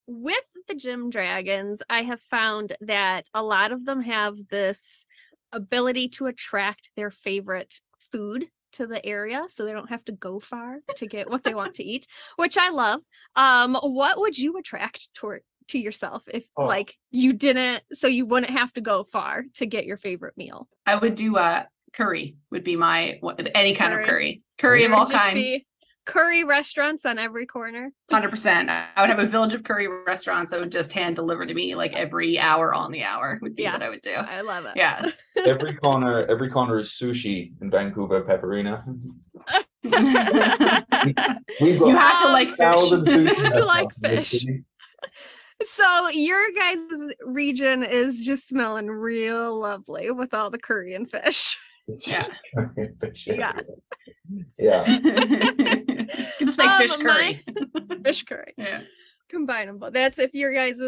with the gym dragons, I have found that a lot of them have this ability to attract their favorite food to the area, so they don't have to go far to get what they want to eat, which I love. What would you attract to yourself if like you didn't, so you wouldn't have to go far to get your favorite meal? I would do curry would be my any kind of curry of all kinds. Curry restaurants on every corner. 100%. I would have a village of curry restaurants that would just hand deliver to me like every hour on the hour would be what I would do. I love it. Yeah. Every corner is sushi in Vancouver, Pepperina. You have to like fish. Like fish. So your guys' region is just smelling real lovely with all the curry and fish. It's just curry and fish. Yeah. Yeah. Just make fish curry. Fish curry. Yeah. Combine them both. That's if your guys'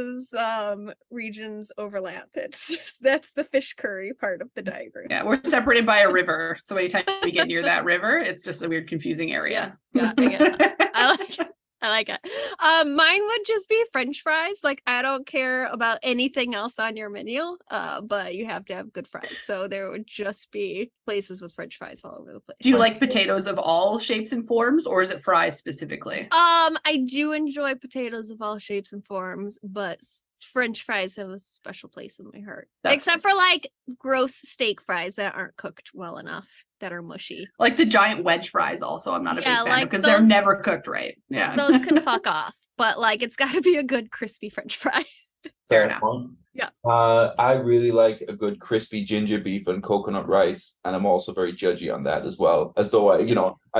regions overlap. That's the fish curry part of the diagram. Yeah, we're separated by a river. So anytime we get near that river, it's just a weird, confusing area. Yeah, I get it. I like it. Mine would just be French fries. Like, I don't care about anything else on your menu, but you have to have good fries. So there would just be places with French fries all over the place. Do you like potatoes of all shapes and forms, or is it fries specifically? I do enjoy potatoes of all shapes and forms, but French fries have a special place in my heart. Except for like gross steak fries that aren't cooked well enough, that are mushy. Like the giant wedge fries also I'm not a big fan like of because they're never cooked right. Yeah. Those can fuck off. But like it's gotta be a good crispy French fry. Fair enough. Yeah. I really like a good crispy ginger beef and coconut rice, and I'm also very judgy on that as well. As though I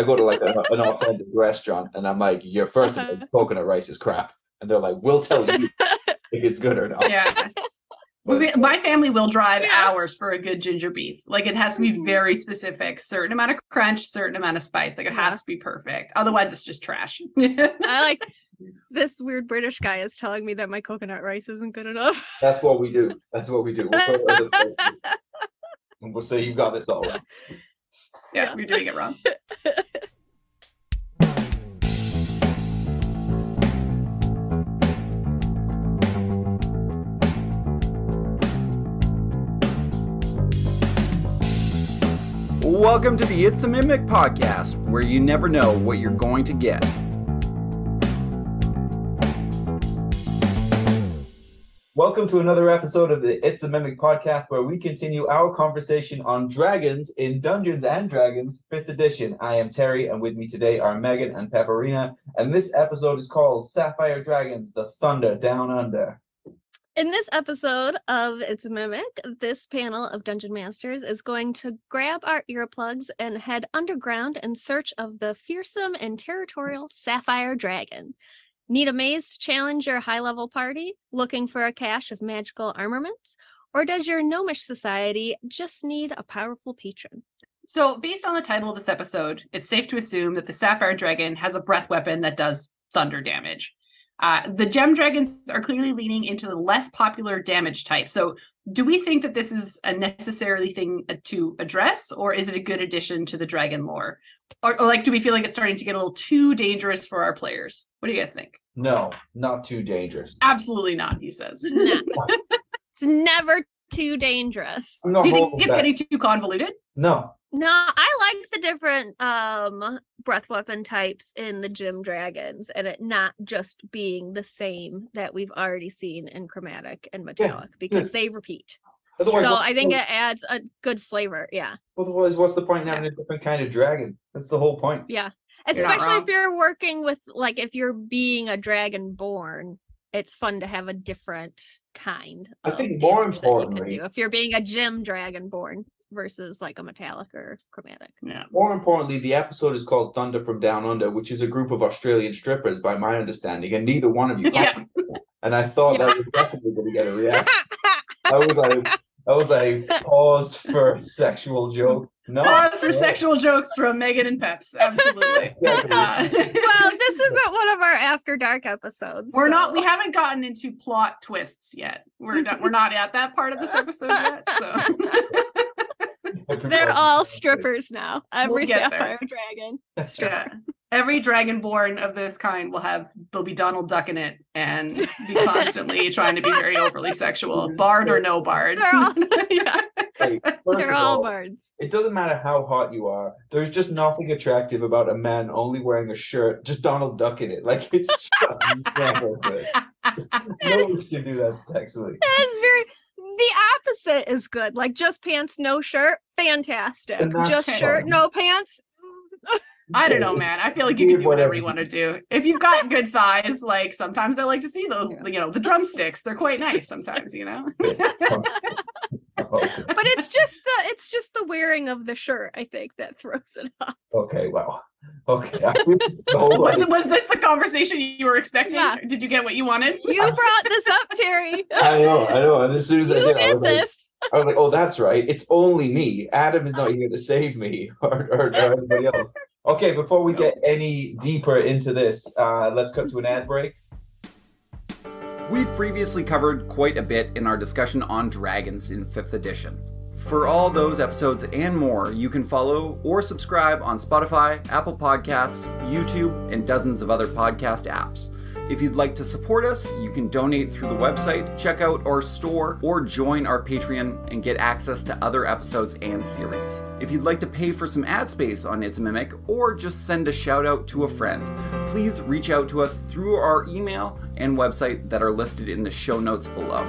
go to like an authentic restaurant and I'm like, your first coconut rice is crap. And they're like, we'll tell you if it's good or not. Yeah. My family will drive hours for a good ginger beef. Like it has to be very specific, certain amount of crunch, certain amount of spice. Like it has to be perfect. Otherwise it's just trash. I like this weird British guy is telling me that my coconut rice isn't good enough. That's what we do. We'll go to other places and we'll say you got this all right. Yeah, you're doing it wrong. Welcome to the It's a Mimic podcast, where you never know what you're going to get. Welcome to another episode of the It's a Mimic podcast, where we continue our conversation on dragons in Dungeons and Dragons 5th edition. I am Terry, and with me today are Megan and Pepperina, and this episode is called Sapphire Dragons, the Thunder Down Under. In this episode of It's a Mimic, this panel of Dungeon Masters is going to grab our earplugs and head underground in search of the fearsome and territorial Sapphire Dragon. Need a maze to challenge your high-level party, looking for a cache of magical armaments? Or does your gnomish society just need a powerful patron? So, based on the title of this episode, it's safe to assume that the Sapphire Dragon has a breath weapon that does thunder damage. The gem dragons are clearly leaning into the less popular damage type. So do we think that this is a necessary thing to address, or is it a good addition to the dragon lore? Or like, do we feel like it's starting to get a little too dangerous for our players? What do you guys think? No, not too dangerous. Absolutely not, he says. No. It's never too dangerous. Do you think it's getting too convoluted? No. No, I like the different breath weapon types in the gym dragons, and it not just being the same that we've already seen in chromatic and metallic, because they repeat. Otherwise, so I think it adds a good flavor. Yeah. Otherwise, what's the point in having a different kind of dragon? That's the whole point. Yeah. Especially if you're working with, like, if you're being a dragonborn, it's fun to have a different kind. I think more importantly, if you're being a gym dragonborn versus like a metallic or chromatic. Yeah. More importantly, the episode is called Thunder from Down Under, which is a group of Australian strippers, by my understanding, and neither one of you. Yeah. And I thought that was definitely going to get a reaction. I was like, pause for sexual joke. No. Pause for sexual jokes from Megan and Peps. Absolutely. Exactly. Well, this isn't one of our After Dark episodes. We haven't gotten into plot twists yet. We're not at that part of this episode yet. So they're all strippers now. Every We'll Sapphire Dragon. Stripper. Every dragonborn of this kind will be Donald Duck in it and be constantly trying to be very overly sexual, bard or no bard. They're all, Yeah. Hey, first they're of all bards. it doesn't matter how hot you are. There's just nothing attractive about a man only wearing a shirt, just Donald Duck in it. Like, it's just never good. No one can do that sexily. That is the opposite is good. Like, just pants, no shirt, fantastic. And that's Just shirt, fine. no pants. I don't know, man. I feel like you can do whatever you want to do. If you've got good thighs, like sometimes I like to see those, the drumsticks. They're quite nice sometimes, But it's just the wearing of the shirt, I think, that throws it off. Okay, wow. Okay. I feel so like, Was this the conversation you were expecting? Yeah. Did you get what you wanted? You brought this up, Terry. I know. And as soon as I You did, did this. I was like, oh, that's right. It's only me. Adam is not here to save me or anybody else. Okay, before we get any deeper into this, let's cut to an ad break. We've previously covered quite a bit in our discussion on dragons in 5th edition. For all those episodes and more, you can follow or subscribe on Spotify, Apple Podcasts, YouTube, and dozens of other podcast apps. If you'd like to support us, you can donate through the website, check out our store, or join our Patreon and get access to other episodes and series. If you'd like to pay for some ad space on It's a Mimic, or just send a shout out to a friend, please reach out to us through our email and website that are listed in the show notes below.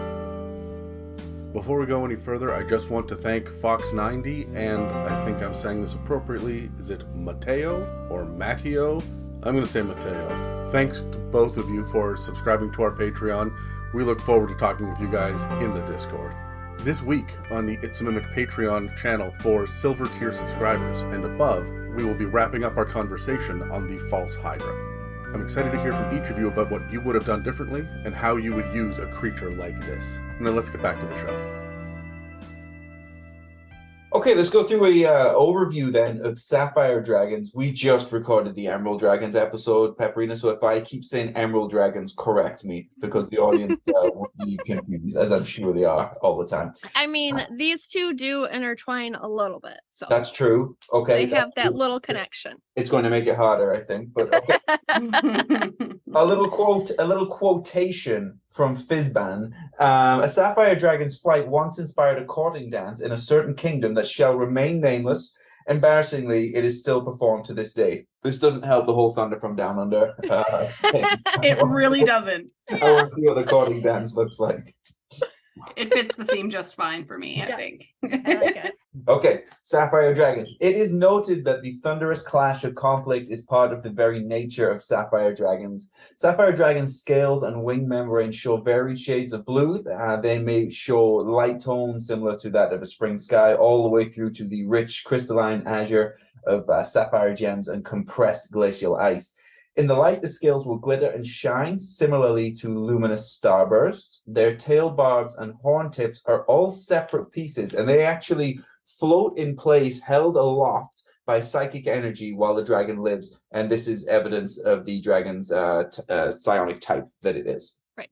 Before we go any further, I just want to thank Fox90, and I think I'm saying this appropriately. Is it Mateo or Matteo? I'm going to say Mateo. Thanks to both of you for subscribing to our Patreon. We look forward to talking with you guys in the Discord. This week on the It's a Mimic Patreon channel for Silver tier subscribers and above, we will be wrapping up our conversation on the False Hydra. I'm excited to hear from each of you about what you would have done differently and how you would use a creature like this. Now let's get back to the show. Okay, let's go through a overview then of Sapphire Dragons. We just recorded the Emerald Dragons episode, Pepperina, so if I keep saying Emerald Dragons, correct me, because the audience will be confused, as I'm sure they are all the time. I mean, these two do intertwine a little bit, so That's true. Okay. they have that little connection. It's going to make it harder, I think, but okay. A little quotation from Fizban. A Sapphire Dragon's flight once inspired a courting dance in a certain kingdom that shall remain nameless. Embarrassingly, it is still performed to this day. This doesn't help the whole Thunder from Down Under. It really doesn't. I want to see what the courting dance looks like. It fits the theme just fine for me, I think. I like it. Okay, Sapphire Dragons. It is noted that the thunderous clash of conflict is part of the very nature of Sapphire Dragons. Sapphire Dragons' scales and wing membrane show varied shades of blue. They may show light tones similar to that of a spring sky, all the way through to the rich crystalline azure of sapphire gems and compressed glacial ice. In the light, the scales will glitter and shine, similarly to luminous starbursts. Their tail barbs and horn tips are all separate pieces, and they actually float in place, held aloft by psychic energy while the dragon lives. And this is evidence of the dragon's psionic type that it is. Right.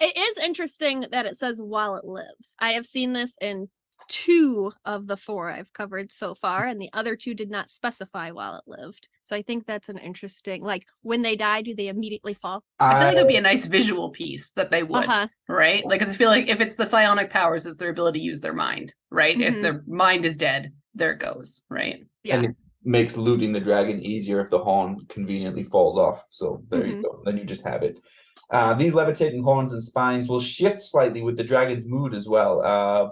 It is interesting that it says while it lives. I have seen this in 2 of the 4 I've covered so far, and the other 2 did not specify while it lived. So I think that's an interesting, like, when they die, do they immediately fall? I feel like it would be a nice visual piece that they would, Uh-huh. right? Like, 'cause I feel like if it's the psionic powers, it's their ability to use their mind, right? Mhm. If their mind is dead, there it goes, right? Yeah. And it makes looting the dragon easier if the horn conveniently falls off. So there you go. Then you just have it. These levitating horns and spines will shift slightly with the dragon's mood as well,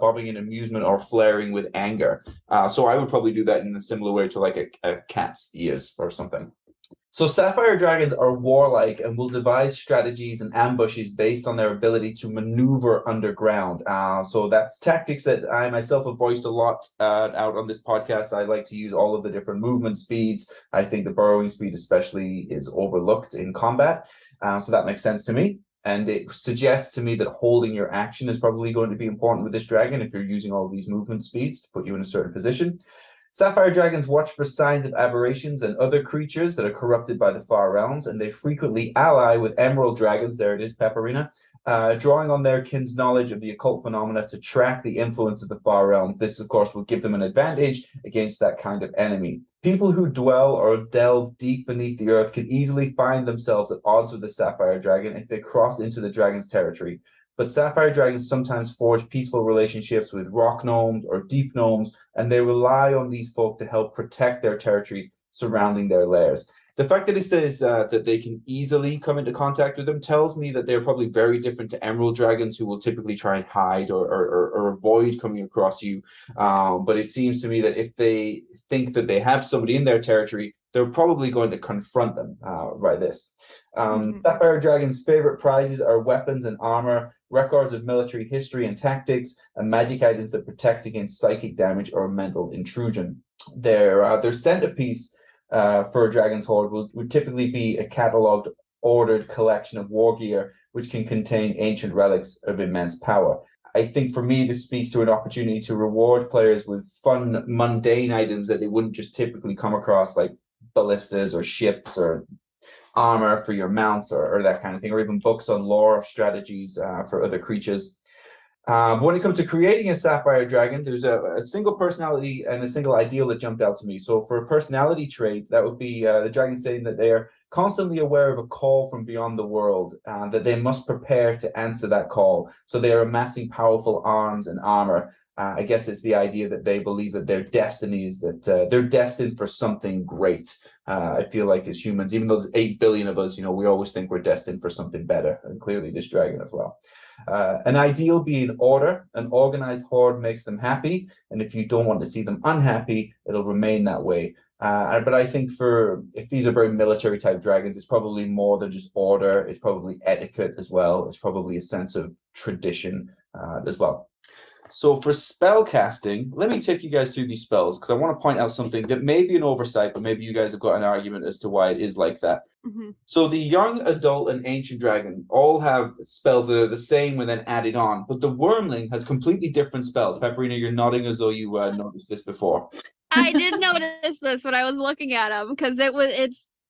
bobbing in amusement or flaring with anger. So I would probably do that in a similar way to like a cat's ears or something. So Sapphire Dragons are warlike and will devise strategies and ambushes based on their ability to maneuver underground. So that's tactics that I myself have voiced a lot out on this podcast. I like to use all of the different movement speeds. I think the burrowing speed especially is overlooked in combat. So that makes sense to me. And it suggests to me that holding your action is probably going to be important with this dragon if you're using all these movement speeds to put you in a certain position. Sapphire dragons watch for signs of aberrations and other creatures that are corrupted by the far realms, and they frequently ally with emerald dragons, there it is, Pepperina, drawing on their kin's knowledge of the occult phenomena to track the influence of the far realms. This, of course, will give them an advantage against that kind of enemy. People who dwell or delve deep beneath the earth can easily find themselves at odds with the Sapphire Dragon if they cross into the dragon's territory. But Sapphire Dragons sometimes forge peaceful relationships with rock gnomes or deep gnomes, and they rely on these folk to help protect their territory surrounding their lairs. The fact that it says that they can easily come into contact with them tells me that they're probably very different to emerald dragons, who will typically try and hide or avoid coming across you. But it seems to me that if they think that they have somebody in their territory, they're probably going to confront them by this. Sapphire Dragon's favorite prizes are weapons and armor, records of military history and tactics, and magic items that protect against psychic damage or mental intrusion. Their centerpiece for a dragon's hoard would typically be a catalogued, ordered collection of war gear, which can contain ancient relics of immense power. I think for me, this speaks to an opportunity to reward players with fun, mundane items that they wouldn't just typically come across, like ballistas or ships or armor for your mounts or that kind of thing, or even books on lore strategies for other creatures. But when it comes to creating a Sapphire Dragon, there's a single personality and a single ideal that jumped out to me. So for a personality trait, that would be the dragon saying that they are constantly aware of a call from beyond the world, that they must prepare to answer that call. So they are amassing powerful arms and armor. I guess it's the idea that they believe that their destiny is that they're destined for something great. I feel like as humans, even though there's 8 billion of us, we always think we're destined for something better. And clearly this dragon as well. An ideal being order. An organized horde makes them happy. And if you don't want to see them unhappy, it'll remain that way. But I think if these are very military type dragons, it's probably more than just order. It's probably etiquette as well. It's probably a sense of tradition as well. So for spell casting, let me take you guys through these spells, because I want to point out something that may be an oversight, but maybe you guys have got an argument as to why it is like that. So the young, adult, and ancient dragon all have spells that are the same and then added on, but the Wyrmling has completely different spells. Pepperina, you're nodding as though you noticed this before. I did notice this when I was looking at them, because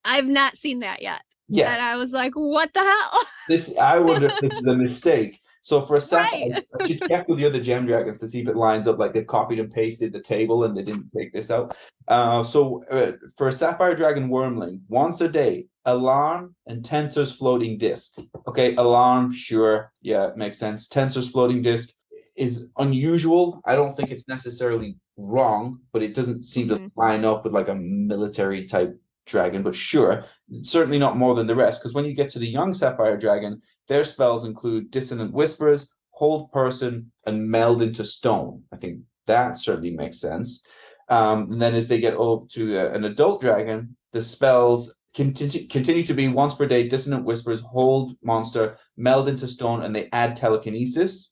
I've not seen that yet. Yes. And I was like, what the hell? I wonder if this is a mistake. So for a Sapphire, I should check with the other gem dragons to see if it lines up, like they've copied and pasted the table and they didn't take this out. For a Sapphire Dragon Wyrmling, once a day, alarm and Tensor's floating disc. Okay, alarm, sure, yeah, it makes sense. Tensor's floating disc is unusual. I don't think it's necessarily wrong, but it doesn't seem to line up with like a military type dragon, but sure, certainly not more than the rest, because when you get to the young Sapphire Dragon, their spells include Dissonant Whispers, Hold Person, and Meld into Stone. I think that certainly makes sense. And then as they get over to an adult dragon, the spells continue to be once per day, Dissonant Whispers, Hold Monster, Meld into Stone, and they add Telekinesis.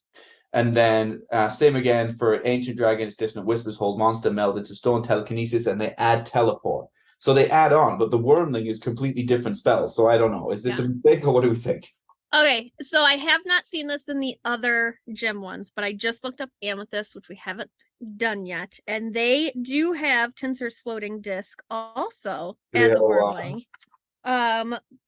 And then same again for Ancient Dragons, Dissonant Whispers, Hold Monster, Meld into Stone, Telekinesis, and they add Teleport. So they add on, but the Wyrmling is completely different spells. So I don't know. Is this a mistake, or what do we think? Okay, so I have not seen this in the other gem ones, but I just looked up Amethyst, which we haven't done yet, and they do have Tensor's floating disc also as a Wyrmling.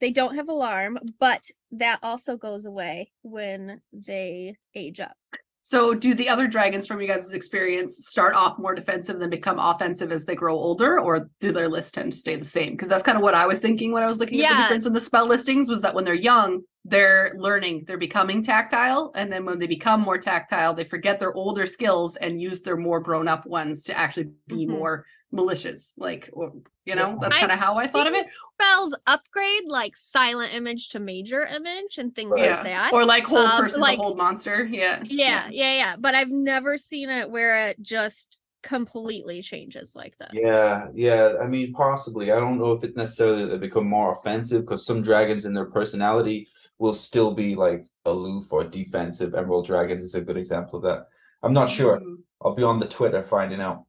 They don't have alarm, but that also goes away when they age up. So do the other dragons from you guys' experience start off more defensive and then become offensive as they grow older, or do their lists tend to stay the same? Because that's kind of what I was thinking when I was looking at the difference in the spell listings, was that when they're young, they're learning, they're becoming tactile, and then when they become more tactile, they forget their older skills and use their more grown-up ones to actually be more malicious, that's kind of how I thought of it. Spells upgrade, like silent image to major image and things like that, or like hold person to hold monster. But I've never seen it where it just completely changes like that. I mean, possibly. I don't know if it's necessarily that they become more offensive, because some dragons in their personality will still be like aloof or defensive. Emerald Dragons is a good example of that. I'm not sure. I'll be on the Twitter finding out.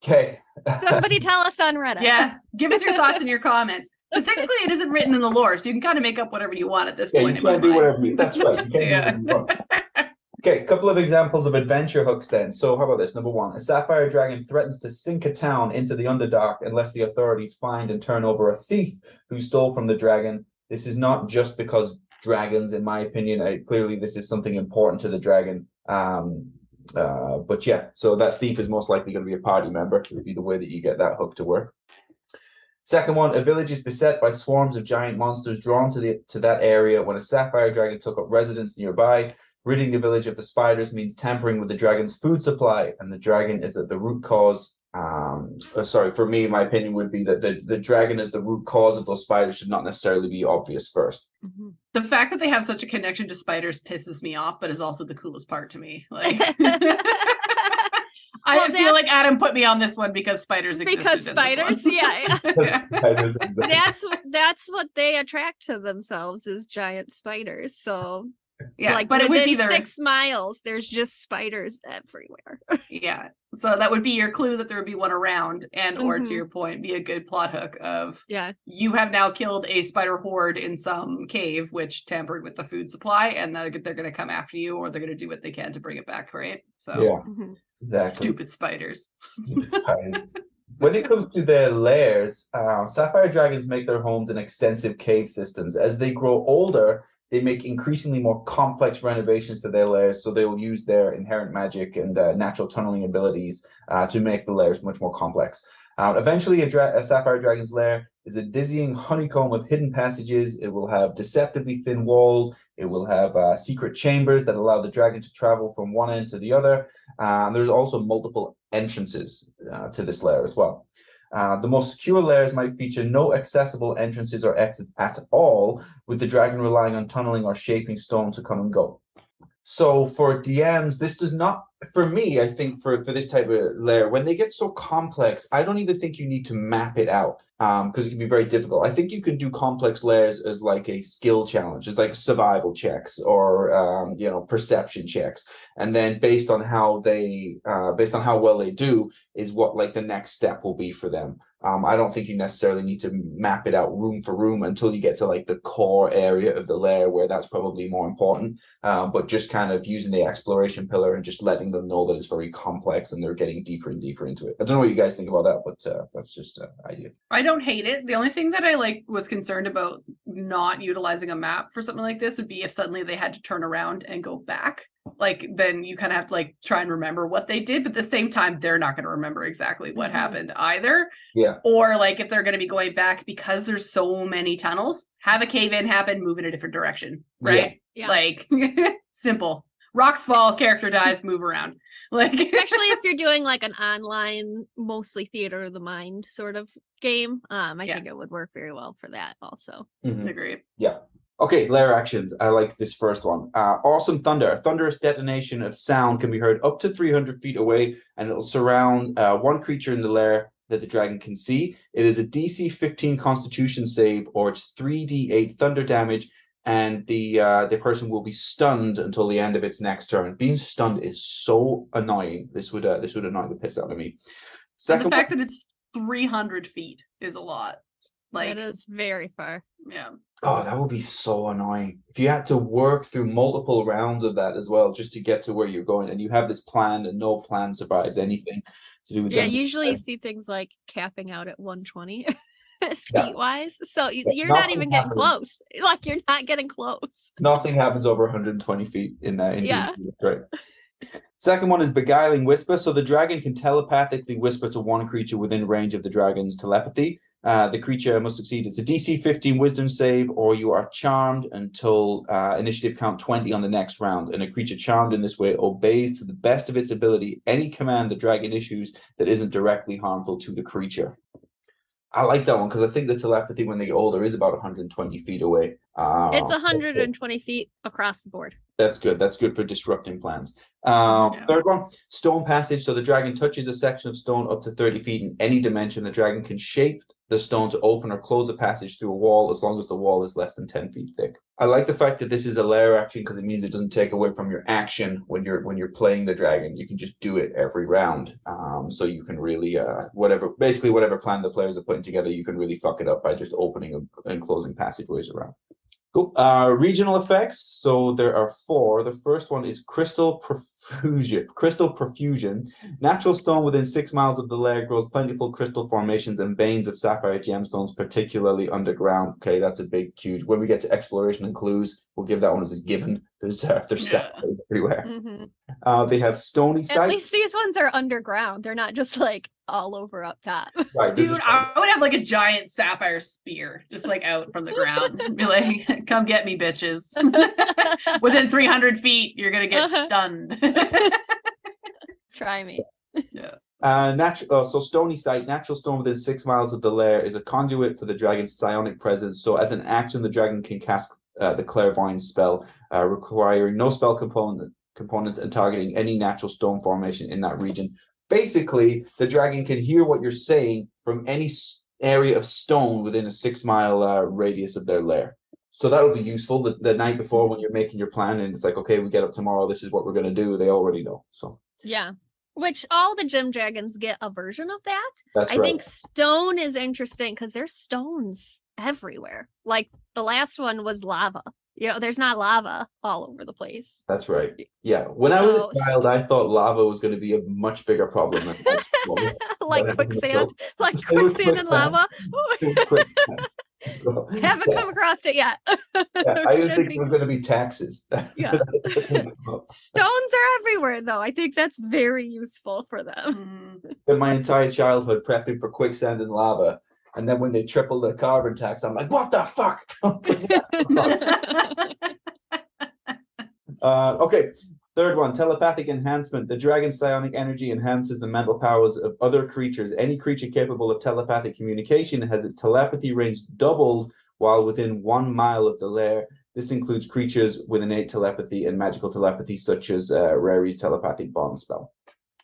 Okay. Somebody tell us on Reddit. Yeah, give us your thoughts in your comments. Because technically it isn't written in the lore, so you can kind of make up whatever you want at this point. You can do whatever you. That's right. You can do whatever you want. Okay, a couple of examples of adventure hooks then. So how about this? Number one, a Sapphire Dragon threatens to sink a town into the Underdark unless the authorities find and turn over a thief who stole from the dragon. This is not just because dragons, in my opinion. Clearly this is something important to the dragon. But yeah, so that thief is most likely going to be a party member. It would be the way that you get that hook to work. Second one, a village is beset by swarms of giant monsters drawn to that area when a Sapphire Dragon took up residence nearby. Ridding the village of the spiders means tampering with the dragon's food supply, and the dragon is at the root cause. For me, my opinion would be that the dragon is the root cause of those spiders should not necessarily be obvious first. Mm-hmm. The fact that they have such a connection to spiders pisses me off, but is also the coolest part to me. Like, I feel like Adam put me on this one because spiders exist. Because spiders, yeah. Spiders exist. That's what they attract to themselves is giant spiders. So yeah, like but it would be 6 miles, there's just spiders everywhere. Yeah, so that would be your clue that there would be one around, and or to your point, be a good plot hook of you have now killed a spider horde in some cave which tampered with the food supply, and they're going to come after you, or they're going to do what they can to bring it back, right? So yeah, exactly. Stupid spiders. When it comes to their lairs, Sapphire Dragons make their homes in extensive cave systems. As they grow older, they make increasingly more complex renovations to their lairs, so they will use their inherent magic and natural tunneling abilities to make the lairs much more complex. Eventually, a Sapphire Dragon's lair is a dizzying honeycomb of hidden passages. It will have deceptively thin walls. It will have secret chambers that allow the dragon to travel from one end to the other. There's also multiple entrances to this lair as well. The most secure lairs might feature no accessible entrances or exits at all, with the dragon relying on tunneling or shaping stone to come and go. So for DMs, this does not, for me, I think for this type of lair, when they get so complex, I don't even think you need to map it out because it can be very difficult. I think you can do complex lairs as like a skill challenge, as like survival checks or, perception checks. And then based on how well they do is what like the next step will be for them. I don't think you necessarily need to map it out room for room until you get to like the core area of the lair where that's probably more important. But just kind of using the exploration pillar and just letting them know that it's very complex and they're getting deeper and deeper into it. I don't know what you guys think about that, but that's just an idea. I don't hate it. The only thing that I was concerned about not utilizing a map for something like this would be if suddenly they had to turn around and go back. Then you kind of have to try and remember what they did, but at the same time they're not going to remember exactly what happened either. Yeah. Or if they're going to be going back because there's so many tunnels, have a cave in happen, move in a different direction, right? Yeah. Simple. Rocks fall, character dies, move around. Especially if you're doing an online, mostly theater of the mind sort of game. I think it would work very well for that also. Agreed. Yeah. Okay, lair actions. I like this first one. Awesome Thunder. A thunderous detonation of sound can be heard up to 300 feet away, and it'll surround one creature in the lair that the dragon can see. It is a DC 15 Constitution save, or it's 3d8 thunder damage, and the person will be stunned until the end of its next turn. Being stunned is so annoying. This would annoy the piss out of me. The fact that it's 300 feet is a lot. It is very far. Yeah. Oh, that would be so annoying. If you had to work through multiple rounds of that as well, just to get to where you're going, and you have this plan and no plan survives anything to do with that. Yeah, usually you see things like capping out at 120 speed-wise. So you're not even getting close. You're not getting close. Nothing happens over 120 feet in that. Yeah. Right. Second one is Beguiling Whisper. So the dragon can telepathically whisper to one creature within range of the dragon's telepathy. The creature must succeed. It's a DC 15 wisdom save, or you are charmed until initiative count 20 on the next round. And a creature charmed in this way obeys to the best of its ability any command the dragon issues that isn't directly harmful to the creature. I like that one because I think the telepathy when they get older is about 120 feet away. It's 120 feet across the board. That's good. That's good for disrupting plans. Third one, Stone Passage. So the dragon touches a section of stone up to 30 feet in any dimension. The dragon can shape the stone to open or close a passage through a wall as long as the wall is less than 10 feet thick. I like the fact that this is a lair action because it means it doesn't take away from your action when you're playing the dragon. You can just do it every round. So you can really whatever plan the players are putting together, you can really fuck it up by just opening and closing passageways around. Cool. Regional effects. So there are 4. The first one is Crystal Profusion. Natural stone within 6 miles of the lair grows plentiful crystal formations and veins of sapphire gemstones, particularly underground. Okay, that's a big, huge. When we get to exploration and clues, we'll give that one as a given. There's sapphires everywhere. Mm-hmm. They have stony At sight. least these ones are underground. They're not just like all over up top. Right, Dude, I would have like a giant sapphire spear just like out from the ground. Be like, come get me, bitches. Within 300 feet, you're going to get stunned. Try me. Yeah. So stony sight, natural stone within 6 miles of the lair is a conduit for the dragon's psionic presence. So as an action, the dragon can cast the clairvoyance spell, requiring no spell components and targeting any natural stone formation in that region. Basically, the dragon can hear what you're saying from any area of stone within a 6 mile radius of their lair. So that would be useful the night before when you're making your plan and it's like, okay, we get up tomorrow, this is what we're going to do. They already know. So yeah. Which all the gym dragons get a version of that. That's I right. think stone is interesting because there's stones everywhere. Like the last one was lava. You know, there's not lava all over the place. That's right. Yeah. When I was a child, I thought lava was going to be a much bigger problem than like quicksand, like quicksand and lava. So, haven't come across it yet. I didn't think it was going to be taxes. Yeah. Stones are everywhere, though. I think that's very useful for them. In my entire childhood, prepping for quicksand and lava, and then when they triple the carbon tax, I'm like, what the fuck? Okay. Third one, telepathic enhancement. The dragon's psionic energy enhances the mental powers of other creatures. Any creature capable of telepathic communication has its telepathy range doubled while within 1 mile of the lair. This includes creatures with innate telepathy and magical telepathy, such as Rary's telepathic bond spell.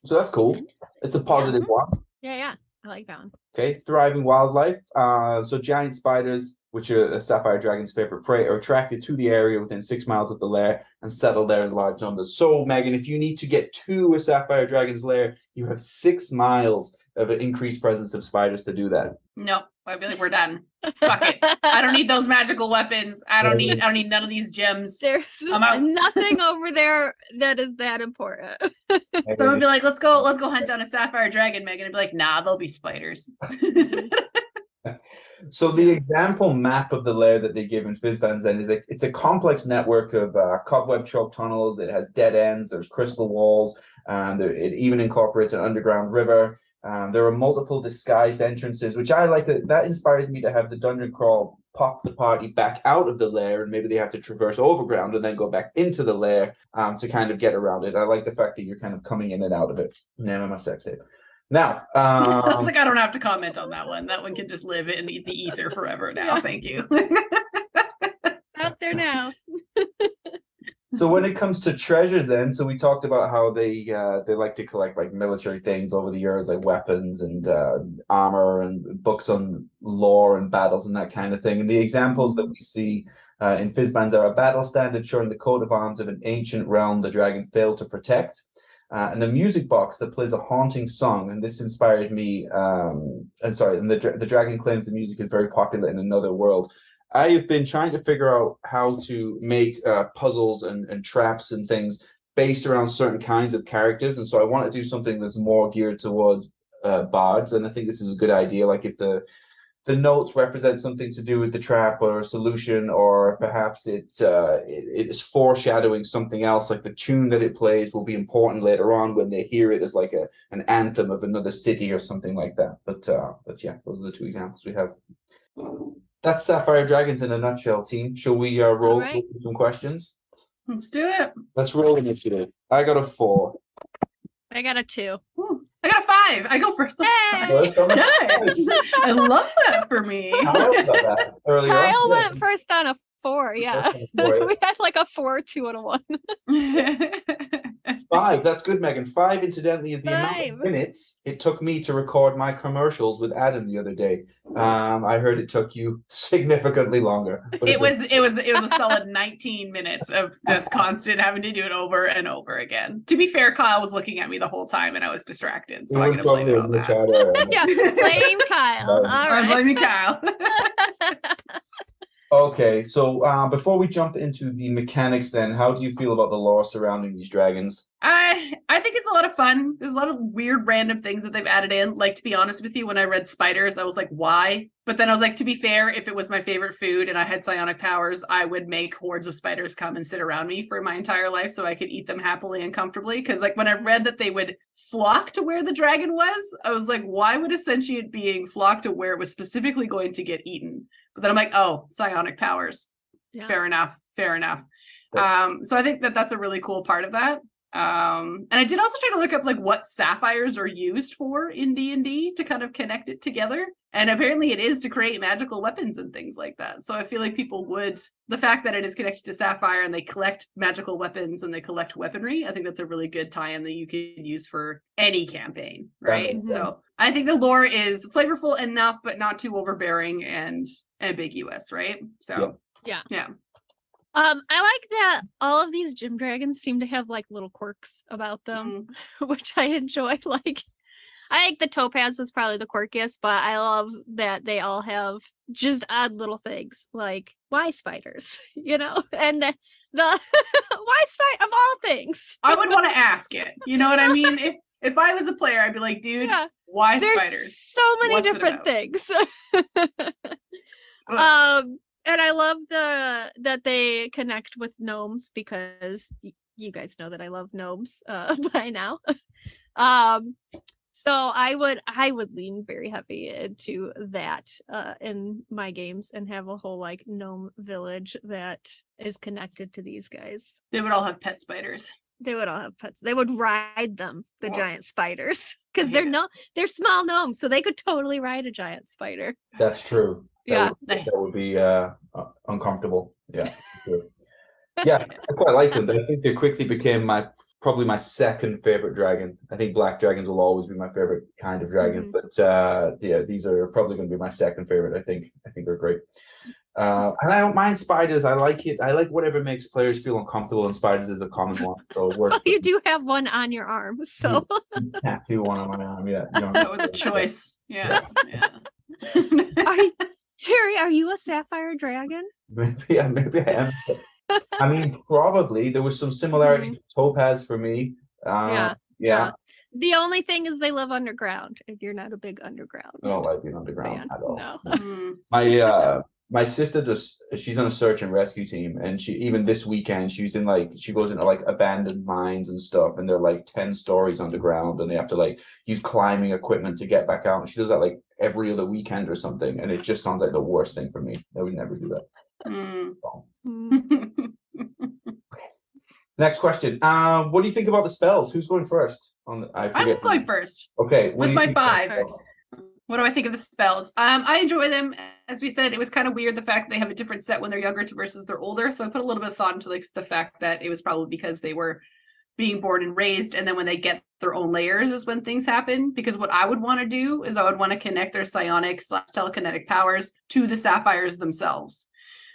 So that's cool. It's a positive one. Yeah. I like that one. Okay, thriving wildlife. So giant spiders, which are a sapphire dragon's favorite prey, are attracted to the area within 6 miles of the lair and settle there in large numbers. So, Megan, if you need to get to a sapphire dragon's lair, you have 6 miles of an increased presence of spiders to do that. Nope. I'd be like, we're done. Fuck it. I don't need those magical weapons. I don't need none of these gems. There's nothing over there that is that important. So I'd be like, let's go hunt down a sapphire dragon, Megan. I'd be like, nah, they'll be spiders. So the example map of the lair that they give in Fizzbands then is it's a complex network of cobweb choke tunnels. It has dead ends. There's crystal walls. It even incorporates an underground river. There are multiple disguised entrances, which I like. That inspires me to have the dungeon crawl pop the party back out of the lair, and maybe they have to traverse overground and then go back into the lair to kind of get around it. I like the fact that you're kind of coming in and out of it. Name of my sex tape. Now, it's like I don't have to comment on that one. That one can just live in the ether forever now. Yeah. Thank you. Out there now. So when it comes to treasures, then, so we talked about how they like to collect like military things over the years, like weapons and armor and books on lore and battles and that kind of thing. And the examples that we see in Fizzbands are a battle standard showing the coat of arms of an ancient realm the dragon failed to protect. And a music box that plays a haunting song, and this inspired me. And the dragon claims the music is very popular in another world. I have been trying to figure out how to make puzzles and traps and things based around certain kinds of characters, and so I want to do something that's more geared towards bards. And I think this is a good idea. Like if the notes represent something to do with the trap or a solution, or perhaps it is foreshadowing something else, like the tune that it plays will be important later on when they hear it as like an anthem of another city or something like that. But yeah, those are the two examples we have. That's Sapphire Dragons in a nutshell, team. Shall we roll some questions? Let's do it. Let's roll initiative. I got a 4. I got a 2. Ooh, I got a 5. I go first. Hey! Nice. I love that for me. Kyle went first on a 4, yeah. We had like a 4, 2, and a 1. 5. That's good, Megan. 5, incidentally, is the amount of minutes it took me to record my commercials with Adam the other day. I heard it took you significantly longer. It was a solid 19 minutes of just constant having to do it over and over again. To be fair, Kyle was looking at me the whole time and I was distracted, so I'm gonna blame it on that. Yeah, blame Kyle. All right. I'm blaming Kyle. Okay, so before we jump into the mechanics, then, how do you feel about the lore surrounding these dragons? I think it's a lot of fun. There's a lot of weird random things that they've added in. Like, to be honest with you, when I read spiders, I was like, why? But then I was like, to be fair, if it was my favorite food and I had psionic powers, I would make hordes of spiders come and sit around me for my entire life so I could eat them happily and comfortably. Because like when I read that they would flock to where the dragon was, I was like, why would a sentient being flock to where it was specifically going to get eaten? But then I'm like, oh, psionic powers. Yeah. Fair enough. So I think that that's a really cool part of that. And I did also try to look up like what sapphires are used for in D&D to kind of connect it together. And apparently it is to create magical weapons and things like that. So I feel like people would, the fact that it is connected to sapphire and they collect magical weapons and they collect weaponry, I think that's a really good tie-in that you can use for any campaign, right? Mm-hmm. So I think the lore is flavorful enough, but not too overbearing and ambiguous, right? So yeah. I like that all of these gym dragons seem to have like little quirks about them, which I enjoy. Like, I think the topaz was probably the quirkiest, but I love that they all have just odd little things like why spiders, you know, and the why spider of all things. I would want to ask it. You know what I mean? If I was a player, I'd be like, dude, why there's spiders? So many different things. And I love that they connect with gnomes because you guys know that I love gnomes by now. So I would lean very heavy into that in my games and have a whole like gnome village that is connected to these guys. They would all have pet spiders. They would all have pets. They would ride them, the giant spiders, because they're small gnomes, so they could totally ride a giant spider. That's true. That Yeah, would be uncomfortable. Yeah, sure. Yeah, I quite like them. I think they quickly became probably my second favorite dragon. I think black dragons will always be my favorite kind of dragon, but these are probably going to be my second favorite. I think they're great. And I don't mind spiders. I like it. I like whatever makes players feel uncomfortable, and spiders is a common one. So it works. Well, you do have one on your arm, so tattoo one on my arm. Yeah, that was a choice. Yeah. Terry, are you a Sapphire Dragon? Maybe I am. I mean, probably there was some similarity to Topaz for me. Yeah. The only thing is they live underground, and you're not a big underground. I don't like being underground at all. No. My sister she's on a search and rescue team, and even this weekend she goes into like abandoned mines and stuff, and they're like 10 stories underground, and they have to like use climbing equipment to get back out. And she does that like every other weekend or something, and it just sounds like the worst thing for me. I would never do that. Next question. What do you think about the spells? Who's going first? I'm going first. Okay. With my 5. What do I think of the spells? I enjoy them. As we said, it was kind of weird the fact that they have a different set when they're younger versus they're older. So I put a little bit of thought into like the fact that it was probably because they were being born and raised, and then when they get their own layers is when things happen. Because what I would want to do is I would want to connect their psionic/telekinetic powers to the sapphires themselves.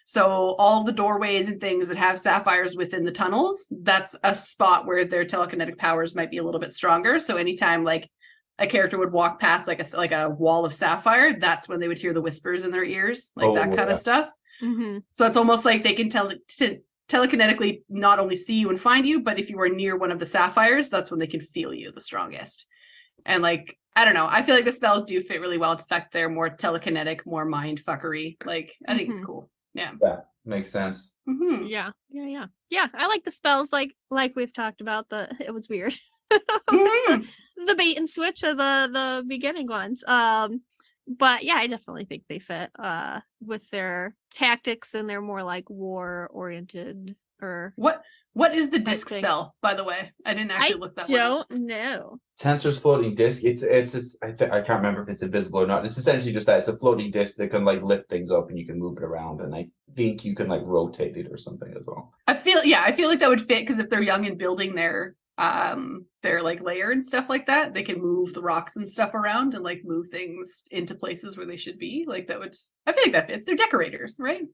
So all the doorways and things that have sapphires within the tunnels, that's a spot where their telekinetic powers might be a little bit stronger. So anytime like a character would walk past like a wall of sapphire, that's when they would hear the whispers in their ears, like that kind of stuff. Mm-hmm. So it's almost like they can telekinetically not only see you and find you, but if you are near one of the sapphires, that's when they can feel you the strongest. And like, I don't know, I feel like the spells do fit really well. In fact, they're more telekinetic, more mind fuckery. Like, I think it's cool. Yeah, makes sense. Mm-hmm. Yeah. I like the spells, like we've talked about. It was weird. The bait and switch of the beginning ones. But yeah, I definitely think they fit with their tactics, and they're more like war oriented. Or what is the disc spell, by the way? I didn't actually look that one up. I don't know. Tensor's floating disc. I can't remember if it's invisible or not. It's essentially just that it's a floating disc that can like lift things up and you can move it around, and I think you can like rotate it or something as well. I feel like that would fit, because if they're young and building their like layer and stuff like that, they can move the rocks and stuff around and like move things into places where they should be. Like I feel like that fits. They're decorators, right?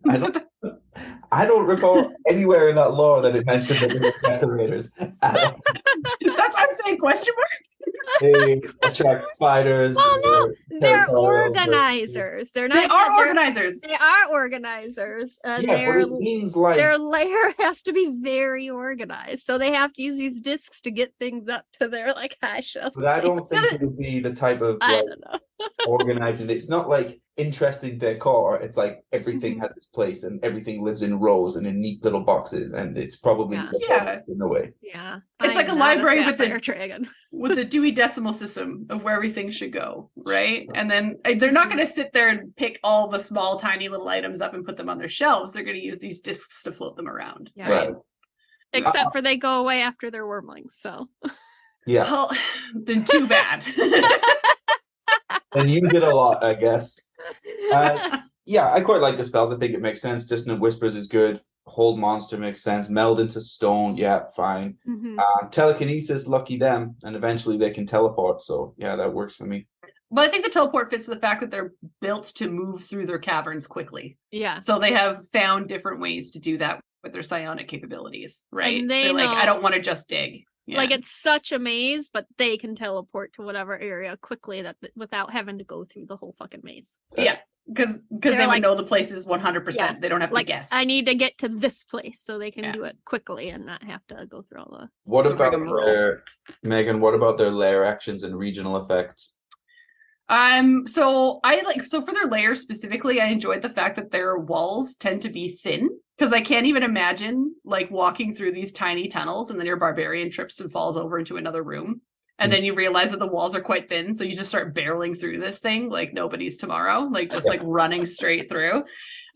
I don't recall anywhere in that lore that it mentioned that they were decorators. That's what I'm saying, question mark. They attract spiders. Well, no, they're territorial, organizers. They're not. They are organizers. They are organizers. And Yeah, but it means like their lair has to be very organized, so they have to use these discs to get things up to their like high shelf. But I don't think it would be the type of I like, don't know. organizing. It's not like interesting decor. It's like everything has its place and everything lives in rows and in neat little boxes, and it's probably Yeah. in a way. Yeah, It's like I'm a not library with Sapphire a Dragon. with a Dewey Decimal System of where everything should go, right? And then they're not going to sit there and pick all the small, tiny little items up and put them on their shelves. They're going to use these discs to float them around. Yeah. Right. Except for they go away after their Wyrmlings. So Yeah. Well, then too bad. And use it a lot, I guess. Yeah, I quite like the spells. I think it makes sense. Dissonant Whispers is good. Hold Monster makes sense. Meld into Stone, yeah, fine. Mhm. Telekinesis, lucky them. And eventually they can teleport. So yeah, that works for me. But I think the teleport fits the fact that they're built to move through their caverns quickly. Yeah. So they have found different ways to do that with their psionic capabilities, right? And they They're like, know- I don't want to just dig. Yeah. Like it's such a maze, but they can teleport to whatever area quickly that without having to go through the whole fucking maze. Yeah, because They're they like- would know the places 100%. Yeah, They don't have Like to guess. I need to get to this place, so they can Yeah. do it quickly and not have to go through all the. What Like about a roll. their Megan? What about their layer actions and regional effects? So for their layers specifically, I enjoyed the fact that their walls tend to be thin, because I can't even imagine like walking through these tiny tunnels and then your barbarian trips and falls over into another room. And then you realize that the walls are quite thin, so you just start barreling through this thing like nobody's tomorrow, like just like running straight through.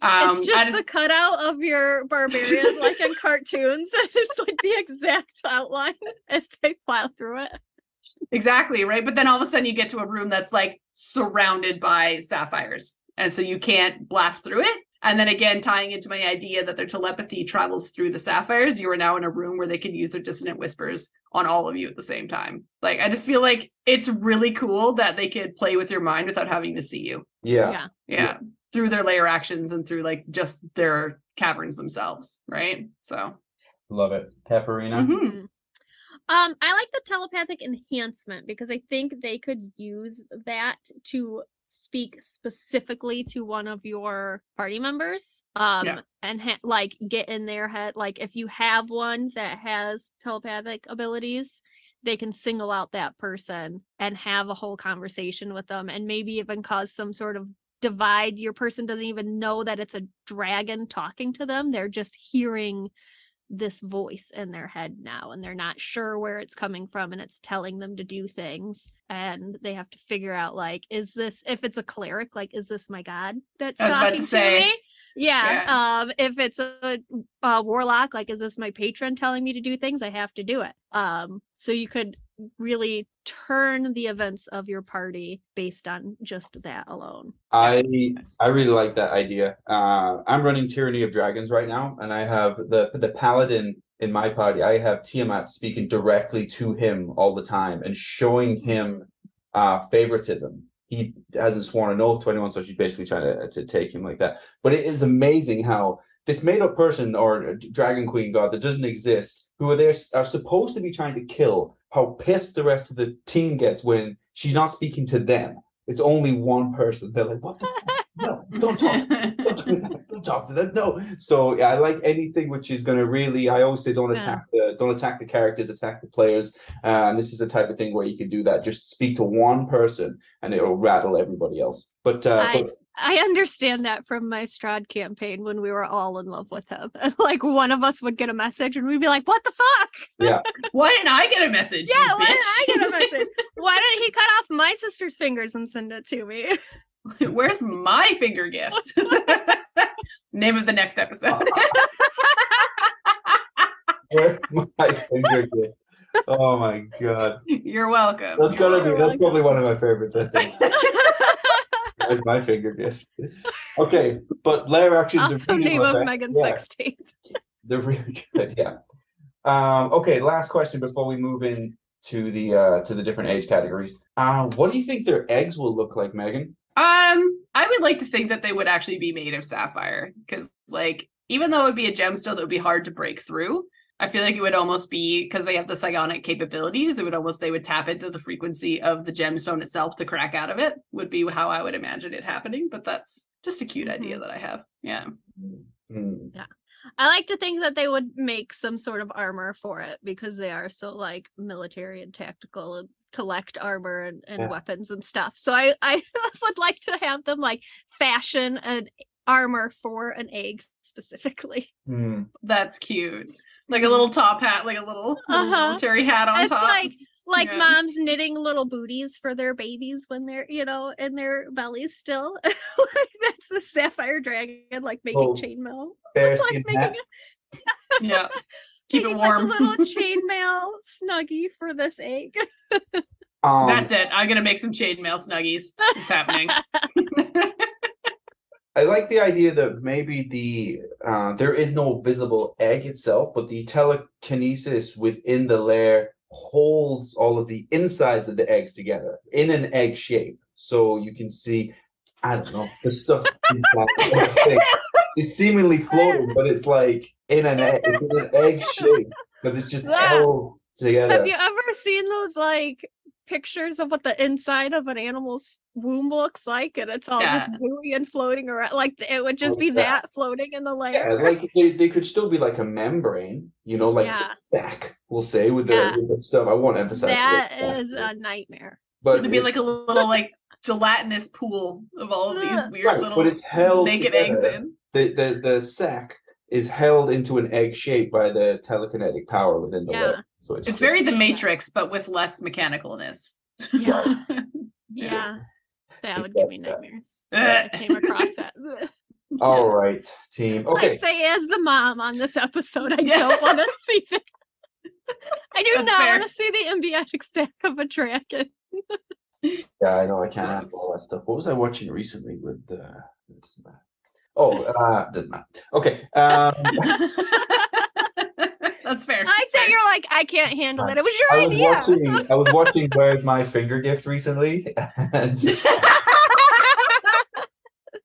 It's just the cutout of your barbarian, like in cartoons, and it's like the exact outline as they plow through it. Exactly, right? But then all of a sudden you get to a room that's like surrounded by sapphires. And so you can't blast through it. And then again, tying into my idea that their telepathy travels through the sapphires, you are now in a room where they can use their dissonant whispers on all of you at the same time. Like, I just feel like it's really cool that they could play with your mind without having to see you. Yeah. Yeah. Through their layer actions and through like just their caverns themselves, right? So Love it. Pepperina. mhm. I like the telepathic enhancement because I think they could use that to speak specifically to one of your party members. Yeah. And like get in their head. Like if you have one that has telepathic abilities, they can single out that person and have a whole conversation with them, and maybe even cause some sort of divide. Your person doesn't even know that it's a dragon talking to them. They're just hearing this voice in their head now, and they're not sure where it's coming from, and it's telling them to do things, and they have to figure out, like, is this, if it's a cleric, like, is this my god that's I was about talking to to say. me? Yeah. If it's a warlock, like, is this my patron telling me to do things? I have to do it. So you could really turn the events of your party based on just that alone. I really like that idea. I'm running Tyranny of Dragons right now, and I have the paladin in my party. I have Tiamat speaking directly to him all the time and showing him favoritism. He hasn't sworn an oath to anyone, so she's basically trying to take him like that. But it is amazing how this made-up person or dragon queen god that doesn't exist, who are supposed to be trying to kill, how pissed the rest of the team gets when she's not speaking to them. It's only one person. They're like, what the no, don't talk. Don't do that. Don't talk to them. No. So yeah, I like anything which is gonna really, I always say don't attack the characters, attack the players. And this is the type of thing where you can do that. Just speak to one person and it'll rattle everybody else. But I understand that from my Strahd campaign when we were all in love with him. And like one of us would get a message and we'd be like, what the fuck? yeah. Why didn't I get a message? Yeah, you why didn't I bitch? get a message? Why didn't he cut off my sister's fingers and send it to me? Where's my finger gift? Name of the next episode. Where's my finger gift? Oh my god. You're welcome. That's You're probably one of my favorites, I think. Where's my finger gift? Okay, but layer actions Also are really name of effects. Megan's Yeah, 16th. they're really good, yeah. Okay, last question before we move in to the different age categories. What do you think their eggs will look like, Megan? I would like to think that they would actually be made of sapphire, because like even though it would be a gemstone that would be hard to break through, I feel like it would almost be, because they have the psionic capabilities, they would tap into the frequency of the gemstone itself to crack out of it, would be how I would imagine it happening. But that's just a cute idea that I have. Yeah. Yeah. I like to think that they would make some sort of armor for it because they are so like military and tactical and collect armor and weapons and stuff. So I would like to have them like fashion an armor for an egg specifically. That's cute. Like a little top hat, like a little military hat on top. It's like moms knitting little booties for their babies when they're, in their bellies still. Like that's the Sapphire Dragon, like making chainmail. Bearskin like hat. Yeah. Keep it warm. Like a little chainmail snuggie for this egg. That's it. I'm gonna make some chainmail snuggies. It's happening. I like the idea that maybe there is no visible egg itself, but the telekinesis within the lair holds all of the insides of the eggs together in an egg shape. So you can see, I don't know, the stuff inside. It's seemingly floating, but it's like in an egg. It's in an egg shape because it's just held together. Have you ever seen those like pictures of what the inside of an animal's womb looks like, and it's all just gooey and floating around? Like it would just be that floating in the layer. Yeah, like they could still be like a membrane, like a sack, we'll say, with the stuff. I won't emphasize that is a nightmare. But it'd be like a little like gelatinous pool of all of these weird little but it's held naked together. eggs in. The sack is held into an egg shape by the telekinetic power within the layer. So it's very The Matrix, but with less mechanicalness. Yeah. Yeah. That would give me nightmares. I came across that. All right, team. Okay. I say as the mom on this episode, I don't want to see that. I do not want to see the embryonic sack of a dragon. Yeah, I know I can't handle all that stuff. What was I watching recently with doesn't matter. Okay. That's fair. I say you're like, I can't handle it. It was your idea. I was watching Where's My Finger Gift recently. And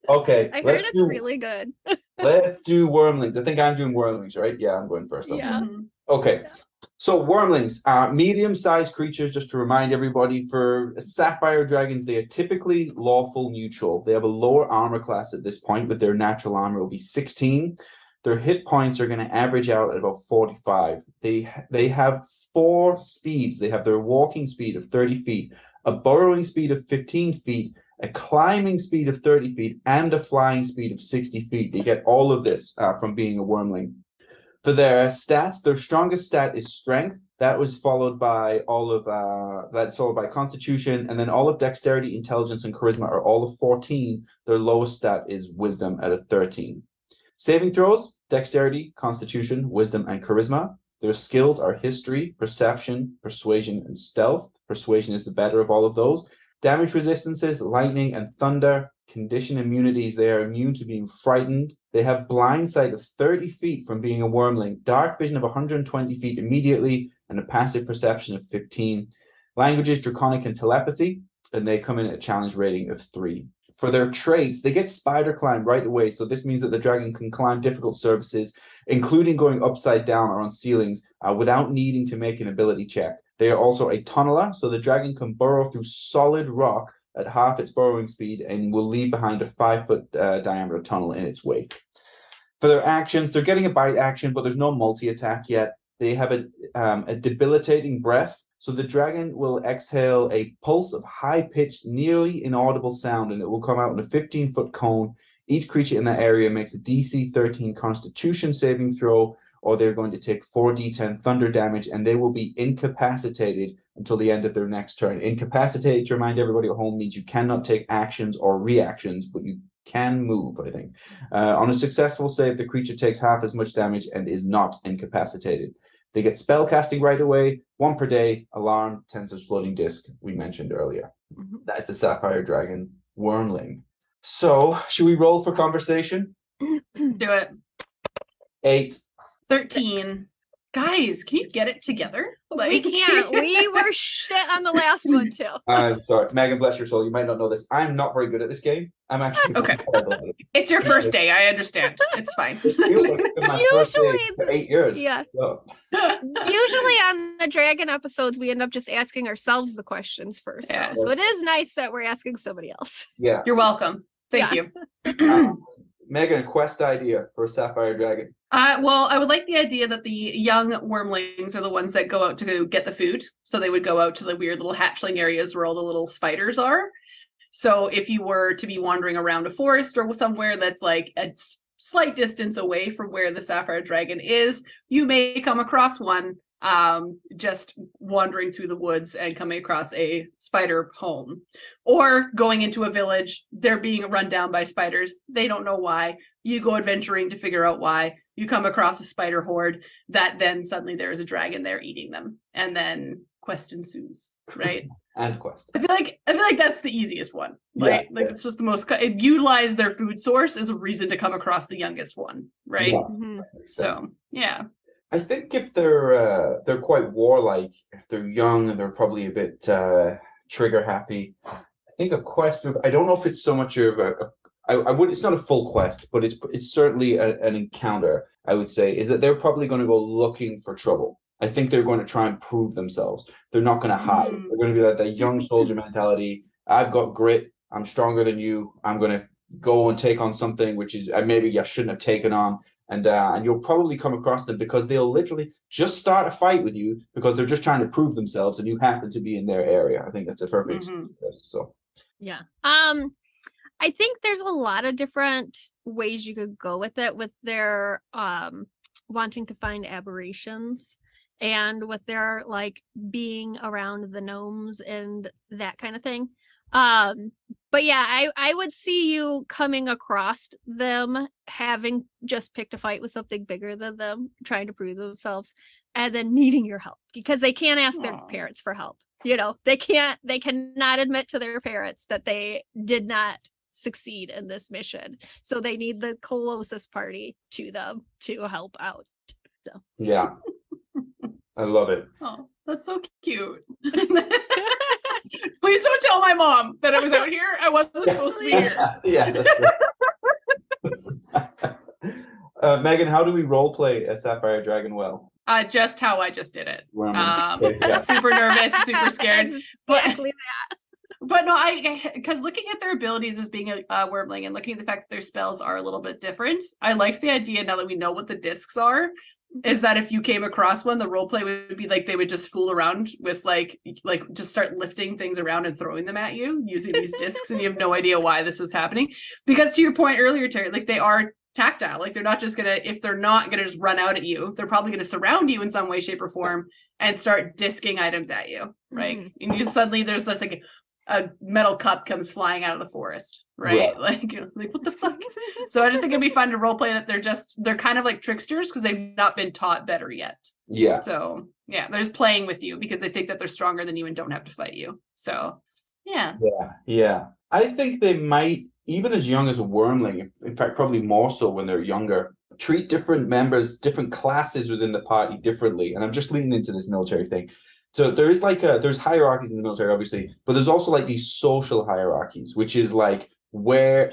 okay. I heard it's really good. Let's do Wyrmlings. I think I'm doing Wyrmlings, right? Yeah, I'm going first. Yeah. Okay. Yeah. So Wyrmlings are medium-sized creatures, just to remind everybody. For Sapphire Dragons, they are typically lawful neutral. They have a lower armor class at this point, but their natural armor will be 16. Their hit points are going to average out at about 45. They have 4 speeds. They have their walking speed of 30 feet, a burrowing speed of 15 feet, a climbing speed of 30 feet, and a flying speed of 60 feet. They get all of this from being a Wyrmling. For their stats, their strongest stat is strength. That was followed by that's followed by constitution, and then all of dexterity, intelligence, and charisma are all of 14. Their lowest stat is wisdom at a 13. Saving throws, dexterity, constitution, wisdom, and charisma. Their skills are history, perception, persuasion, and stealth. Persuasion is the better of all of those. Damage resistances, lightning and thunder. Condition immunities, they are immune to being frightened. They have blind sight of 30 feet from being a Wyrmling, dark vision of 120 feet immediately, and a passive perception of 15. Languages, draconic, and telepathy, and they come in at a challenge rating of 3. For their traits, they get spider climb right away, so this means that the dragon can climb difficult surfaces, including going upside down or on ceilings, without needing to make an ability check. They are also a tunneler, so the dragon can burrow through solid rock at half its burrowing speed and will leave behind a 5-foot diameter tunnel in its wake. For their actions, they're getting a bite action, but there's no multi-attack yet. They have a debilitating breath, so the dragon will exhale a pulse of high-pitched, nearly inaudible sound, and it will come out in a 15-foot cone. Each creature in that area makes a DC 13 Constitution saving throw, or they're going to take 4d10 thunder damage, and they will be incapacitated until the end of their next turn. Incapacitated, to remind everybody at home, means you cannot take actions or reactions, but you can move, I think. On a successful save, the creature takes half as much damage and is not incapacitated. They get spell casting right away, 1 per day, alarm, Tensor's floating disc, we mentioned earlier. That is the Sapphire Dragon Wyrmling. So, should we roll for conversation? Do it. 8. 13. Guys, can you get it together? We can't. We were shit on the last one too. I'm sorry, Megan. Bless your soul. You might not know this. I'm not very good at this game. I'm actually Okay. terrible at it. It's your first day. I understand. It's fine. It feels like it's been my first day for 8 years. Yeah. So, Usually on the dragon episodes, we end up just asking ourselves the questions first. Yeah. So it is nice that we're asking somebody else. yeah. You're welcome. Thank Yeah. you. Megan, a quest idea for a Sapphire Dragon. Well, I would like the idea that the young Wyrmlings are the ones that go out to get the food. So they would go out to the weird little hatchling areas where all the little spiders are. So if you were to be wandering around a forest or somewhere that's like a slight distance away from where the Sapphire Dragon is, you may come across one just wandering through the woods and coming across a spider home. Or going into a village, they're being run down by spiders. They don't know why. You go adventuring to figure out why. You come across a spider horde that then suddenly there is a dragon there eating them. And then quest ensues, right? And quest. I feel like that's the easiest one. Right? Yeah. Like it's just the most utilize their food source as a reason to come across the youngest one, right? Yeah. Mhm. So yeah. I think if they're quite warlike, if they're young and they're probably a bit trigger happy, I think a quest of, I don't know if it's so much of I would, it's not a full quest, but it's certainly an encounter, I would say, is that they're probably going to go looking for trouble. I think they're going to try and prove themselves. They're not going to hide. They're going to be like that young soldier mentality. I've got grit. I'm stronger than you. I'm going to go and take on something which is maybe I shouldn't have taken on. And you'll probably come across them because they'll literally just start a fight with you because they're just trying to prove themselves and you happen to be in their area. I think that's a perfect so. Yeah. I think there's a lot of different ways you could go with it, with their wanting to find aberrations and with their like being around the gnomes and that kind of thing. But yeah, I would see you coming across them having just picked a fight with something bigger than them, trying to prove themselves, and then needing your help because they can't ask their parents for help. You know, they cannot admit to their parents that they did not succeed in this mission. So they need the closest party to them to help out. So yeah. I love it. Oh, that's so cute. Please don't tell my mom that I was out here. I wasn't supposed to be here. Yeah, that's right. Megan, how do we role play a Sapphire Dragon well? Just how I just did it. Yeah. Super nervous, super scared. exactly But no, because looking at their abilities as being a Wyrmling and looking at the fact that their spells are a little bit different, I liked the idea now that we know what the discs are, is that if you came across one, the roleplay would be like they would just fool around with like just start lifting things around and throwing them at you using these discs, and you have no idea why this is happening. Because to your point earlier, Terry, like they are tactile. Like they're not just gonna, if they're not gonna just run out at you, they're probably gonna surround you in some way, shape, or form and start disking items at you, right? And you suddenly there's just like a metal cup comes flying out of the forest, right? Yeah. Like what the fuck? So I just think it'd be fun to roleplay that they're kind of like tricksters because they've not been taught better yet. Yeah. So yeah, they're just playing with you because they think that they're stronger than you and don't have to fight you. So yeah. Yeah. I think they might, even as young as a Wyrmling, in fact, probably more so when they're younger, treat different members, different classes within the party differently. And I'm just leaning into this military thing. So there is like there's hierarchies in the military, obviously, but there's also like these social hierarchies, which is like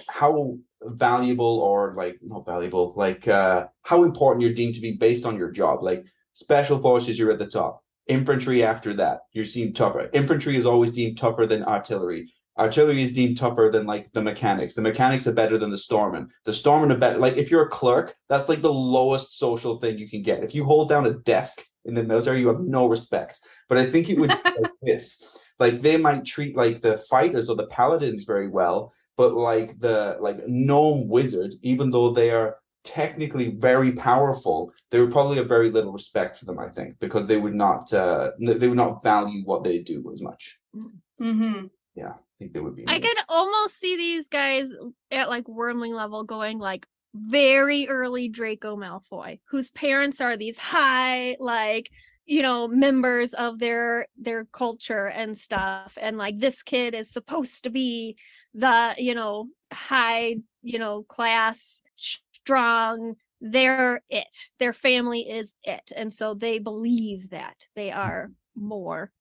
how valuable or like not valuable, like how important you're deemed to be based on your job. Like special forces, you're at the top. Infantry after that, you're deemed tougher. Infantry is always deemed tougher than artillery. Artillery is deemed tougher than like the mechanics. The mechanics are better than the storemen. The storemen are better. Like if you're a clerk, that's like the lowest social thing you can get. If you hold down a desk in the military, you have no respect. But I think it would be like this. Like they might treat like the fighters or the paladins very well, but like the gnome wizard, even though they are technically very powerful, they would probably have very little respect for them, I think, because they would not value what they do as much. Mm-hmm. Yeah, I think they would be. I could almost see these guys at like Wyrmling level going like very early Draco Malfoy, whose parents are these high, like, you know, members of their culture and stuff. And like this kid is supposed to be the, you know, high, you know, class, strong, they're it. Their family is it. And so they believe that they are more.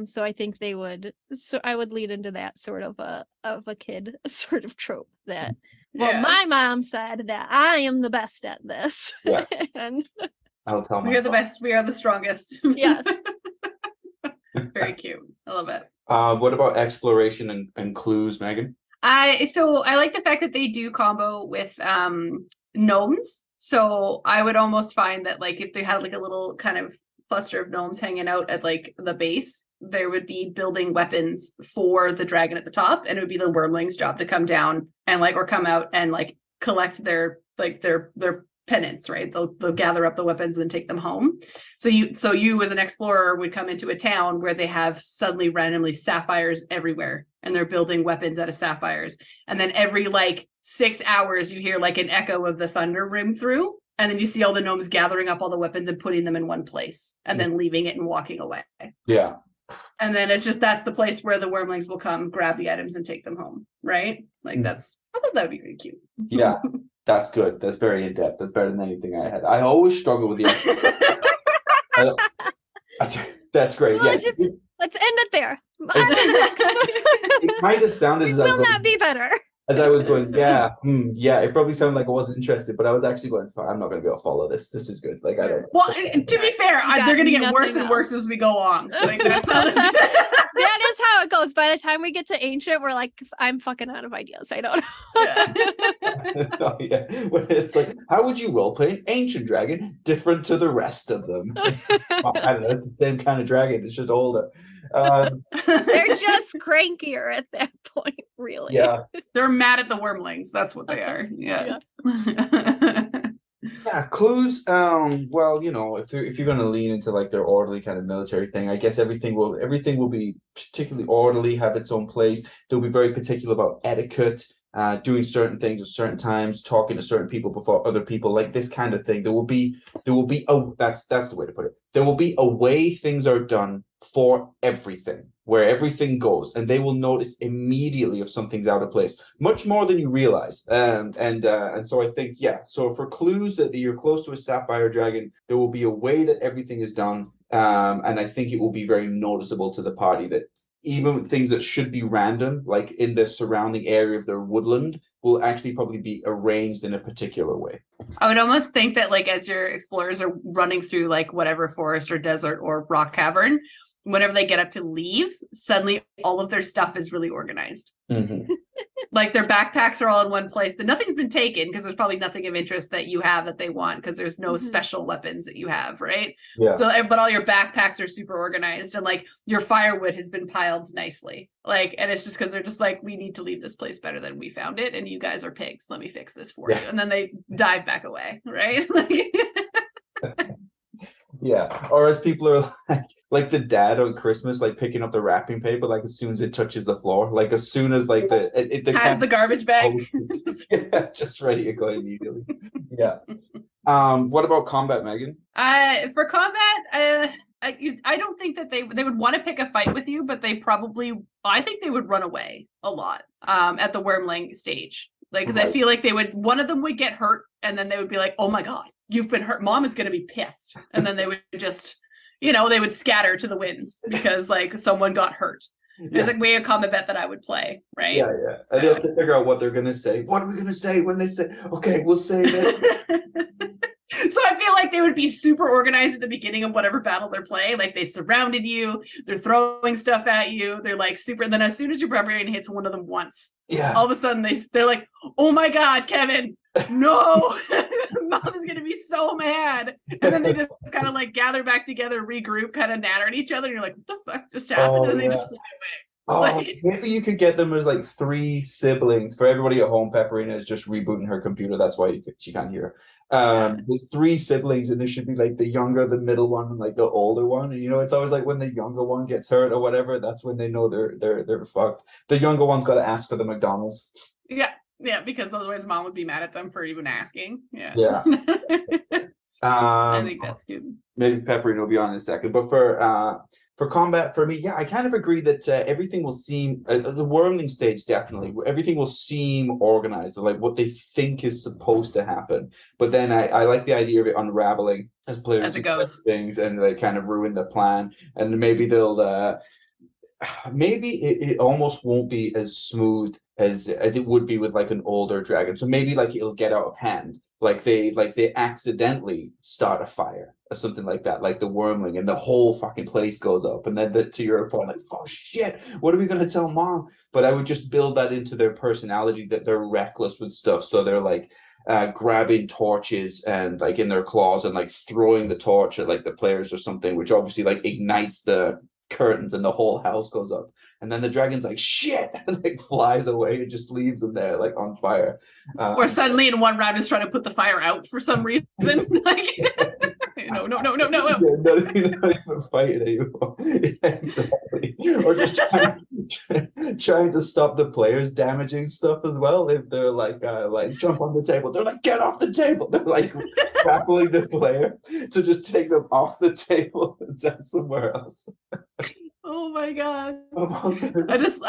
So I think they would, so I would lead into that sort of a kid sort of trope that, well, my mom said that I am the best at this. Yeah. And I'll tell We are the best. We are the strongest. yes. Very cute. I love it. What about exploration and clues, Megan? So I like the fact that they do combo with gnomes. So I would almost find that like if they had like a little kind of cluster of gnomes hanging out at like the base, there would be building weapons for the dragon at the top, and it would be the Wyrmling's job to come down and like, or come out and like collect their penance, right? They'll gather up the weapons and then take them home. So you as an explorer would come into a town where they have suddenly randomly sapphires everywhere, and they're building weapons out of sapphires. And then every like 6 hours you hear like an echo of the thunder ring through, and then you see all the gnomes gathering up all the weapons and putting them in one place and then leaving it and walking away. Yeah. And then it's just, that's the place where the Wyrmlings will come, grab the items and take them home, right? Like I thought that would be really cute. Yeah. That's good. That's very in-depth. That's better than anything I had. I always struggle with the that's great. Well, Yeah. let's end it there. On to the next. It kind of sounded as I will not be better. As I was going, yeah, it probably sounded like I wasn't interested, but I was actually going, I'm not going to be able to follow this. This is good. Like, I don't. Well, to be fair, they're going to get worse and worse as we go along. Like, that's how this that is how it goes. By the time we get to ancient, we're like, I'm fucking out of ideas. I don't know. Oh, yeah. It's like, how would you role play an ancient dragon different to the rest of them? I don't know. It's the same kind of dragon. It's just older. They're just crankier at that point, really. Yeah. They're mad at the Wyrmlings. That's what they are. Yeah. Yeah, clues. Well, you know, if you're going to lean into like their orderly kind of military thing, I guess everything will be particularly orderly, have its own place. They'll be very particular about etiquette, doing certain things at certain times, talking to certain people before other people, like this kind of thing. There will be that's the way to put it. There will be a way things are done for everything, where everything goes, and they will notice immediately if something's out of place, much more than you realize. And so I think, so for clues that you're close to a Sapphire Dragon, there will be a way that everything is done, and I think it will be very noticeable to the party that even things that should be random, like in the surrounding area of their woodland, will actually probably be arranged in a particular way. I would almost think that like as your explorers are running through like whatever forest or desert or rock cavern, whenever they get up to leave, suddenly all of their stuff is really organized. Mm-hmm. Like their backpacks are all in one place. Nothing's been taken because there's probably nothing of interest that you have that they want, because there's no special weapons that you have, right? Yeah. So, but all your backpacks are super organized, and like your firewood has been piled nicely. Like, and it's just because they're just like, we need to leave this place better than we found it, and you guys are pigs. Let me fix this for you. And then they dive back away, right? Yeah. Or as people are like the dad on Christmas, like picking up the wrapping paper, like as soon as it touches the floor, like as soon as like has the garbage bag. Yeah, just ready to go immediately. Yeah. What about combat, Megan? For combat, I don't think that they would want to pick a fight with you, but I think they would run away a lot at the Wyrmling stage. Like, because I feel like one of them would get hurt, and then they would be like, oh my God, you've been hurt. Mom is going to be pissed. And then they would just, they would scatter to the winds because like someone got hurt. There's like way a combat bet that I would play, right? Yeah. So. And they have to figure out what they're going to say. What are we going to say when they say, okay, we'll say this. So I feel like they would be super organized at the beginning of whatever battle they're playing. Like they've surrounded you, they're throwing stuff at you, they're like super. And then as soon as your barbarian hits one of them once, all of a sudden they're like, oh my God, Kevin, no, Mom is gonna be so mad. And then they just kind of like gather back together, regroup, kind of natter at each other, and you're like, what the fuck just happened? And then they just fly away. Oh, like, maybe you could get them as like 3 siblings. For everybody at home, Pepperina is just rebooting her computer. That's why she can't hear. With 3 siblings, and there should be like the younger, the middle one, and like the older one. And it's always like when the younger one gets hurt or whatever, that's when they know they're fucked. The younger one's got to ask for the McDonald's. Yeah, because otherwise Mom would be mad at them for even asking. Yeah. I think that's good. Maybe Pepperina will be on in a second, but for combat, for me, yeah, I kind of agree that everything will seem the Wyrmling stage definitely everything will seem organized, like what they think is supposed to happen. But then I like the idea of it unraveling as players As it goes. things, and they kind of ruin the plan, and maybe they'll maybe it almost won't be as smooth as it would be with like an older dragon. So maybe like it'll get out of hand. Like they accidentally start a fire or something like that, like the Wyrmling, and the whole fucking place goes up. And then to your point, like, oh shit, what are we gonna tell mom? But I would just build that into their personality, that they're reckless with stuff. So they're like grabbing torches and like in their claws and like throwing the torch at like the players or something, which obviously like ignites the curtains and the whole house goes up. And then the dragon's like, shit, and like flies away and just leaves them there like on fire. Or suddenly in one round is trying to put the fire out for some reason. Like, no. Yeah, not even fighting anymore. Yeah, exactly. Or just trying to stop the players damaging stuff as well. If they're like jump on the table, they're like, get off the table. They're like grappling the player to just take them off the table and down somewhere else. Oh my god! I just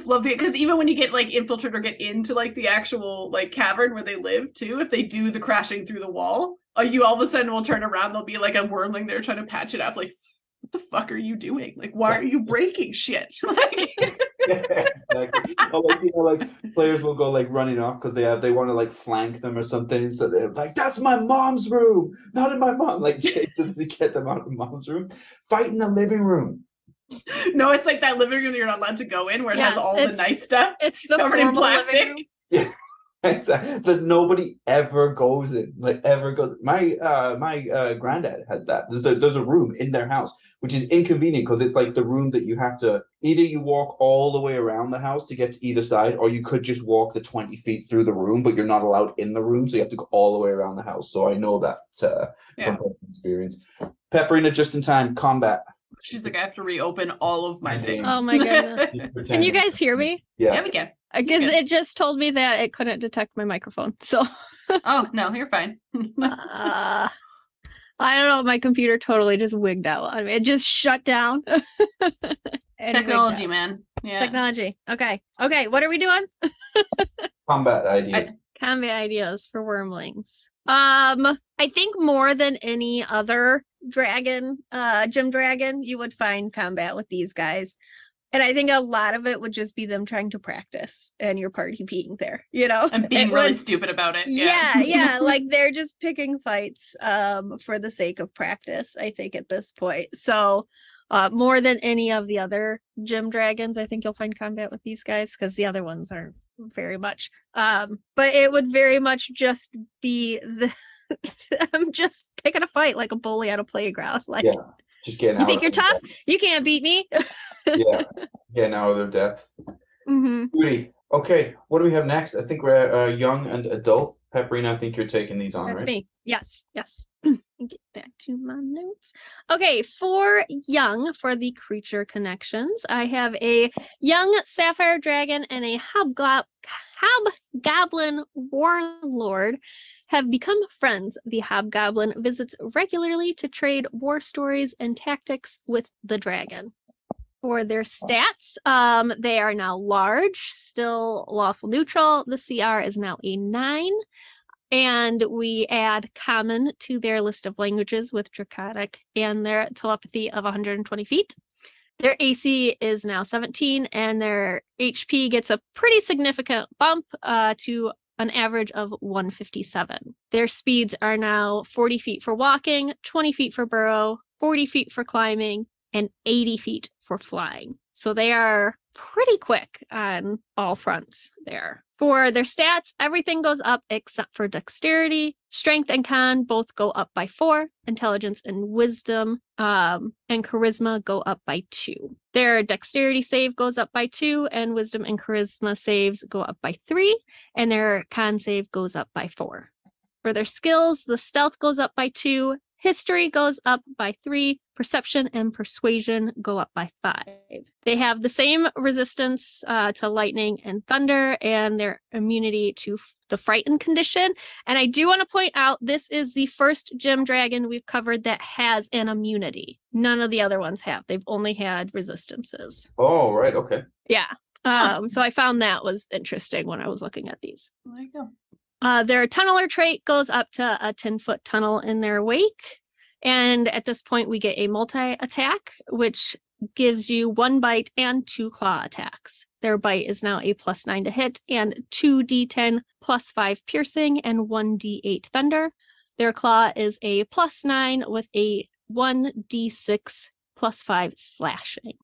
love it, because even when you get like infiltrate or get into like the actual like cavern where they live too, if they do the crashing through the wall, you all of a sudden will turn around. There'll be like a Wyrmling there trying to patch it up. Like, what the fuck are you doing? Like, why are you breaking shit? Like. Yeah, exactly. Or like, like players will go like running off because they want to like flank them or something. So they're like, "That's my mom's room, not in my mom." Like chase them to get them out of mom's room. Fight in the living room. No, it's like that living room you're not allowed to go in, where it has all the nice stuff. It's the covered in plastic. Yeah. That nobody ever goes in, like ever goes. My granddad has that. There's a room in their house, which is inconvenient because it's like the room that you have to either you walk all the way around the house to get to either side, or you could just walk the 20 feet through the room, but you're not allowed in the room, so you have to go all the way around the house. So I know that from personal experience. Pepperina, just in time combat. She's like, I have to reopen all of my things. Oh my goodness. Can you guys hear me? Yeah, we can. Because it just told me that it couldn't detect my microphone. So. Oh, no, you're fine. I don't know. My computer totally just wigged out on me. It just shut down. Technology, man. Yeah. Technology. Okay. What are we doing? Combat ideas. Combat ideas for Wyrmlings. I think more than any other dragon, gym dragon, you would find combat with these guys. And I think a lot of it would just be them trying to practice and your party being there, you know? And being really stupid about it. Yeah. Like they're just picking fights for the sake of practice, I think, at this point. So more than any of the other gym dragons, I think you'll find combat with these guys, because the other ones aren't very much. But it would very much just be I'm just picking a fight like a bully at a playground. Like, just getting you think you're tough? You can't beat me. Getting out of their depth. Mm-hmm. Okay, what do we have next? I think we're young and adult. Pepperina, I think you're taking these on, That's right? me. Yes. Get back to my notes. Okay, for young, for the creature connections, I have a young Sapphire Dragon and a Hobgoblin Warlord have become friends. The Hobgoblin visits regularly to trade war stories and tactics with the dragon. For their stats, they are now large, still lawful neutral. The CR is now a 9. And we add common to their list of languages with draconic and their telepathy of 120 feet. Their AC is now 17, and their HP gets a pretty significant bump to an average of 157. Their speeds are now 40 feet for walking, 20 feet for burrow, 40 feet for climbing, and 80 feet for flying. So they are pretty quick on all fronts there. For their stats, everything goes up except for dexterity. Strength and con both go up by 4. Intelligence and wisdom and charisma go up by 2. Their dexterity save goes up by 2, and wisdom and charisma saves go up by 3, and their con save goes up by 4. For their skills, the stealth goes up by 2, History goes up by 3. Perception and persuasion go up by 5. They have the same resistance to lightning and thunder, and their immunity to the frightened condition. And I do want to point out, this is the first gem dragon we've covered that has an immunity. None of the other ones have. They've only had resistances. Oh, right. Okay. Yeah. So I found that was interesting when I was looking at these. There you go. Their tunneler trait goes up to a 10-foot tunnel in their wake. And at this point, we get a multi-attack, which gives you 1 bite and 2 claw attacks. Their bite is now a +9 to hit and 2d10 +5 piercing and 1d8 thunder. Their claw is a +9 with a 1d6 +5 slashing.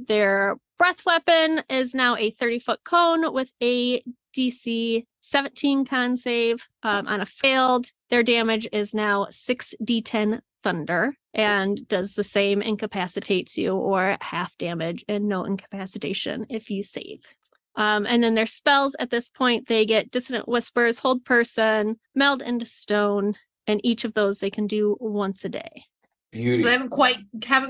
Their breath weapon is now a 30-foot cone with a DC 17 con save. On a failed, their damage is now 6d10 thunder and does the same, incapacitates you, or half damage and no incapacitation if you save. And then their spells at this point, they get Dissonant Whispers, Hold Person, Meld into Stone, and each of those they can do once a day. Beauty. So they haven't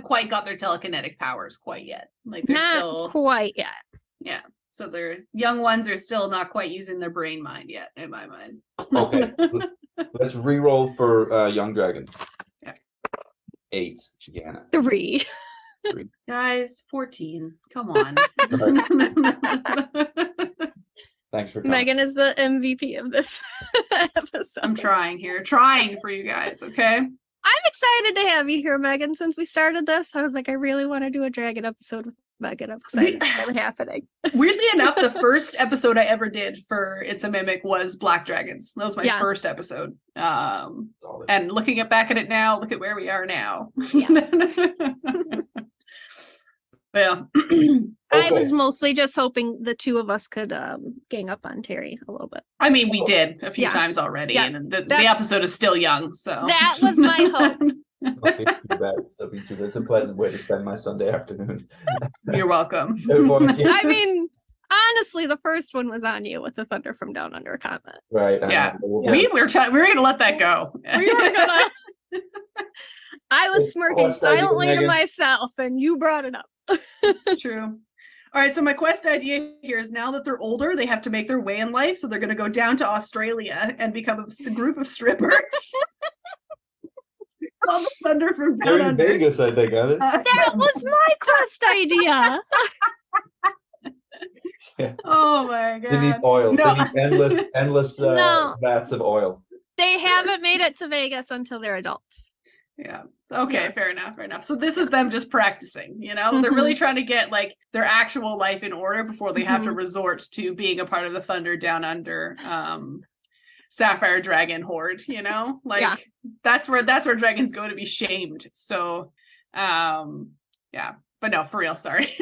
quite got their telekinetic powers quite yet. Like they're Not still quite yet. Yeah. So their young ones are still not quite using their brain mind yet, in my mind. Okay. Let's re-roll for young dragon. Yeah. 8. Yeah. 3. Guys, 14. Come on. Thanks for coming. Megan is the MVP of this episode. I'm trying for you guys, okay? I'm excited to have you here, Megan. Since we started this, I was like, I really want to do a dragon episode with Megan. I'm excited to have it happening. Weirdly enough, the first episode I ever did for It's a Mimic was Black Dragons. That was my first episode. And looking back at it now, look at where we are now. Yeah. Yeah. I was mostly just hoping the two of us could gang up on Terry a little bit. I mean, we did a few times already, and the episode is still young, so that was my hope. It's nothing too bad. It's nothing too bad. It's a pleasant way to spend my Sunday afternoon. You're welcome. I mean, honestly, the first one was on you with the Thunder from Down Under comment. Right. Yeah. We were gonna let that go. We were gonna. I was smirking silently to myself, and you brought it up. It's true. All right, so my quest idea here is, now that they're older, they have to make their way in life, so they're going to go down to Australia and become a group of strippers. All the Thunder from Down Under. They're in Vegas, I think. That was my quest idea. Yeah. Oh my god! They need oil. No. They need endless vats of oil. They haven't made it to Vegas until they're adults. Yeah. Okay, fair enough. So this is them just practicing, you know? They're really trying to get like their actual life in order before they have to resort to being a part of the Thunder Down Under Sapphire Dragon horde, you know? Like that's where dragons go to be shamed. So yeah. But no, for real, sorry.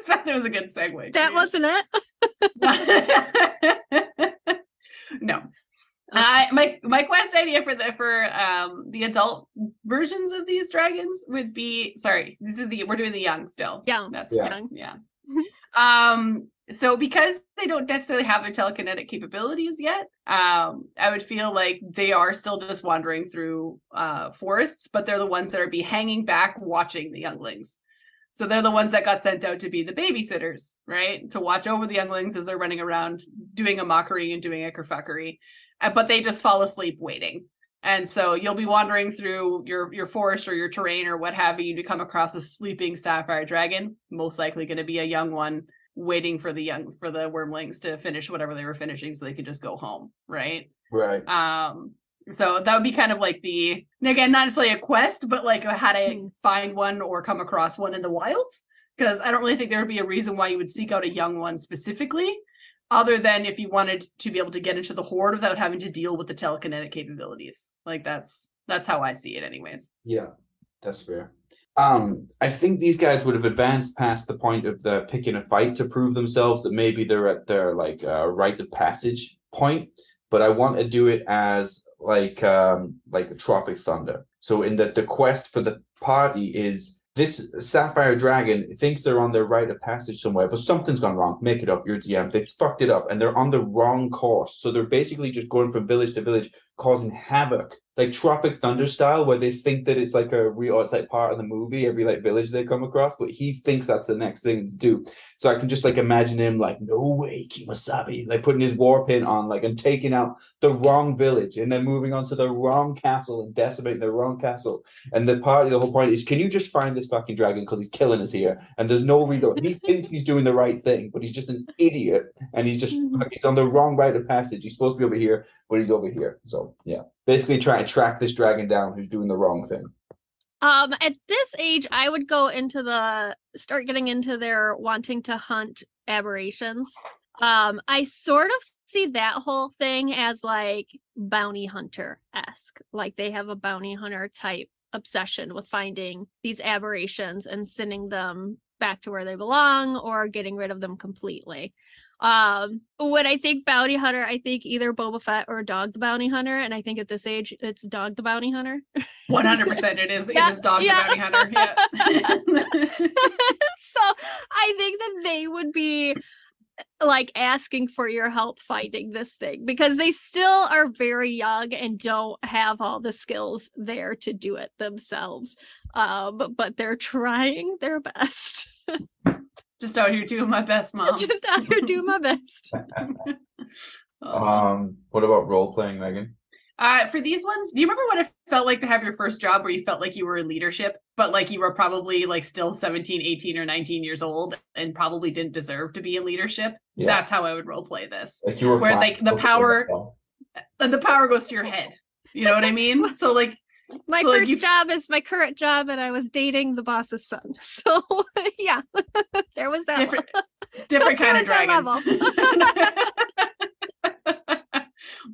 That was a good segue. That wasn't it? No. My quest idea for the adult versions of these dragons would be, sorry, we're doing the young still. Young. That's young. Yeah. So because they don't necessarily have their telekinetic capabilities yet, I would feel like they are still just wandering through forests, but they're the ones that are hanging back watching the younglings. So they're the ones that got sent out to be the babysitters, right? To watch over the younglings as they're running around doing a mockery and doing a kerfuckery. But they just fall asleep waiting. And so you'll be wandering through your forest or your terrain or what have you to come across a sleeping Sapphire Dragon, most likely going to be a young one waiting for the Wyrmlings to finish whatever they were finishing so they could just go home, right? Right. So that would be kind of like again, not necessarily a quest, but like how to find one or come across one in the wild. Because I don't really think there would be a reason why you would seek out a young one specifically, other than if you wanted to be able to get into the horde without having to deal with the telekinetic capabilities. Like that's how I see it anyways. Yeah, that's fair. I think these guys would have advanced past the point of the picking a fight to prove themselves, that maybe they're at their rite of passage point, but I want to do it as like a Tropic Thunder. So in the quest for the party is this Sapphire Dragon thinks they're on their rite of passage somewhere, but something's gone wrong. Make it up, you're DM. They fucked it up and they're on the wrong course. So they're basically just going from village to village, causing havoc, like Tropic Thunder style, where they think that it's like a real, it's like part of the movie, every like village they come across, but he thinks that's the next thing to do. So I can just like imagine him like, no way, Kimasabi, like putting his war pin on, like, and taking out the wrong village and then moving on to the wrong castle and decimating the wrong castle. And the whole point is, can you just find this fucking dragon because he's killing us here? And there's no reason. He thinks he's doing the right thing, but he's just an idiot, and he's just he's on the wrong rite of passage. He's supposed to be over here, but he's over here. So yeah, basically try to track this dragon down who's doing the wrong thing. At this age, I would go into start getting into their wanting to hunt aberrations. I sort of see that whole thing as like bounty hunter-esque. Like they have a bounty hunter type obsession with finding these aberrations and sending them back to where they belong or getting rid of them completely. When I think bounty hunter, I think either Boba Fett or Dog the Bounty Hunter, and I think at this age it's Dog the Bounty Hunter. 100% it is. Yeah, it is Dog the Bounty Hunter. Yeah. So I think that they would be like asking for your help finding this thing because they still are very young and don't have all the skills there to do it themselves. But they're trying their best. Just out here doing my best, Mom. Just out here doing my best. What about role playing, Megan? For these ones, do you remember what it felt like to have your first job where you felt like you were in leadership, but like you were probably like still 17, 18, or 19 years old and probably didn't deserve to be in leadership? Yeah. That's how I would role play this. Like you were where like the power goes to your head. You know what I mean? So like my first job is my current job, and I was dating the boss's son. So yeah, there was that different kind of dragon.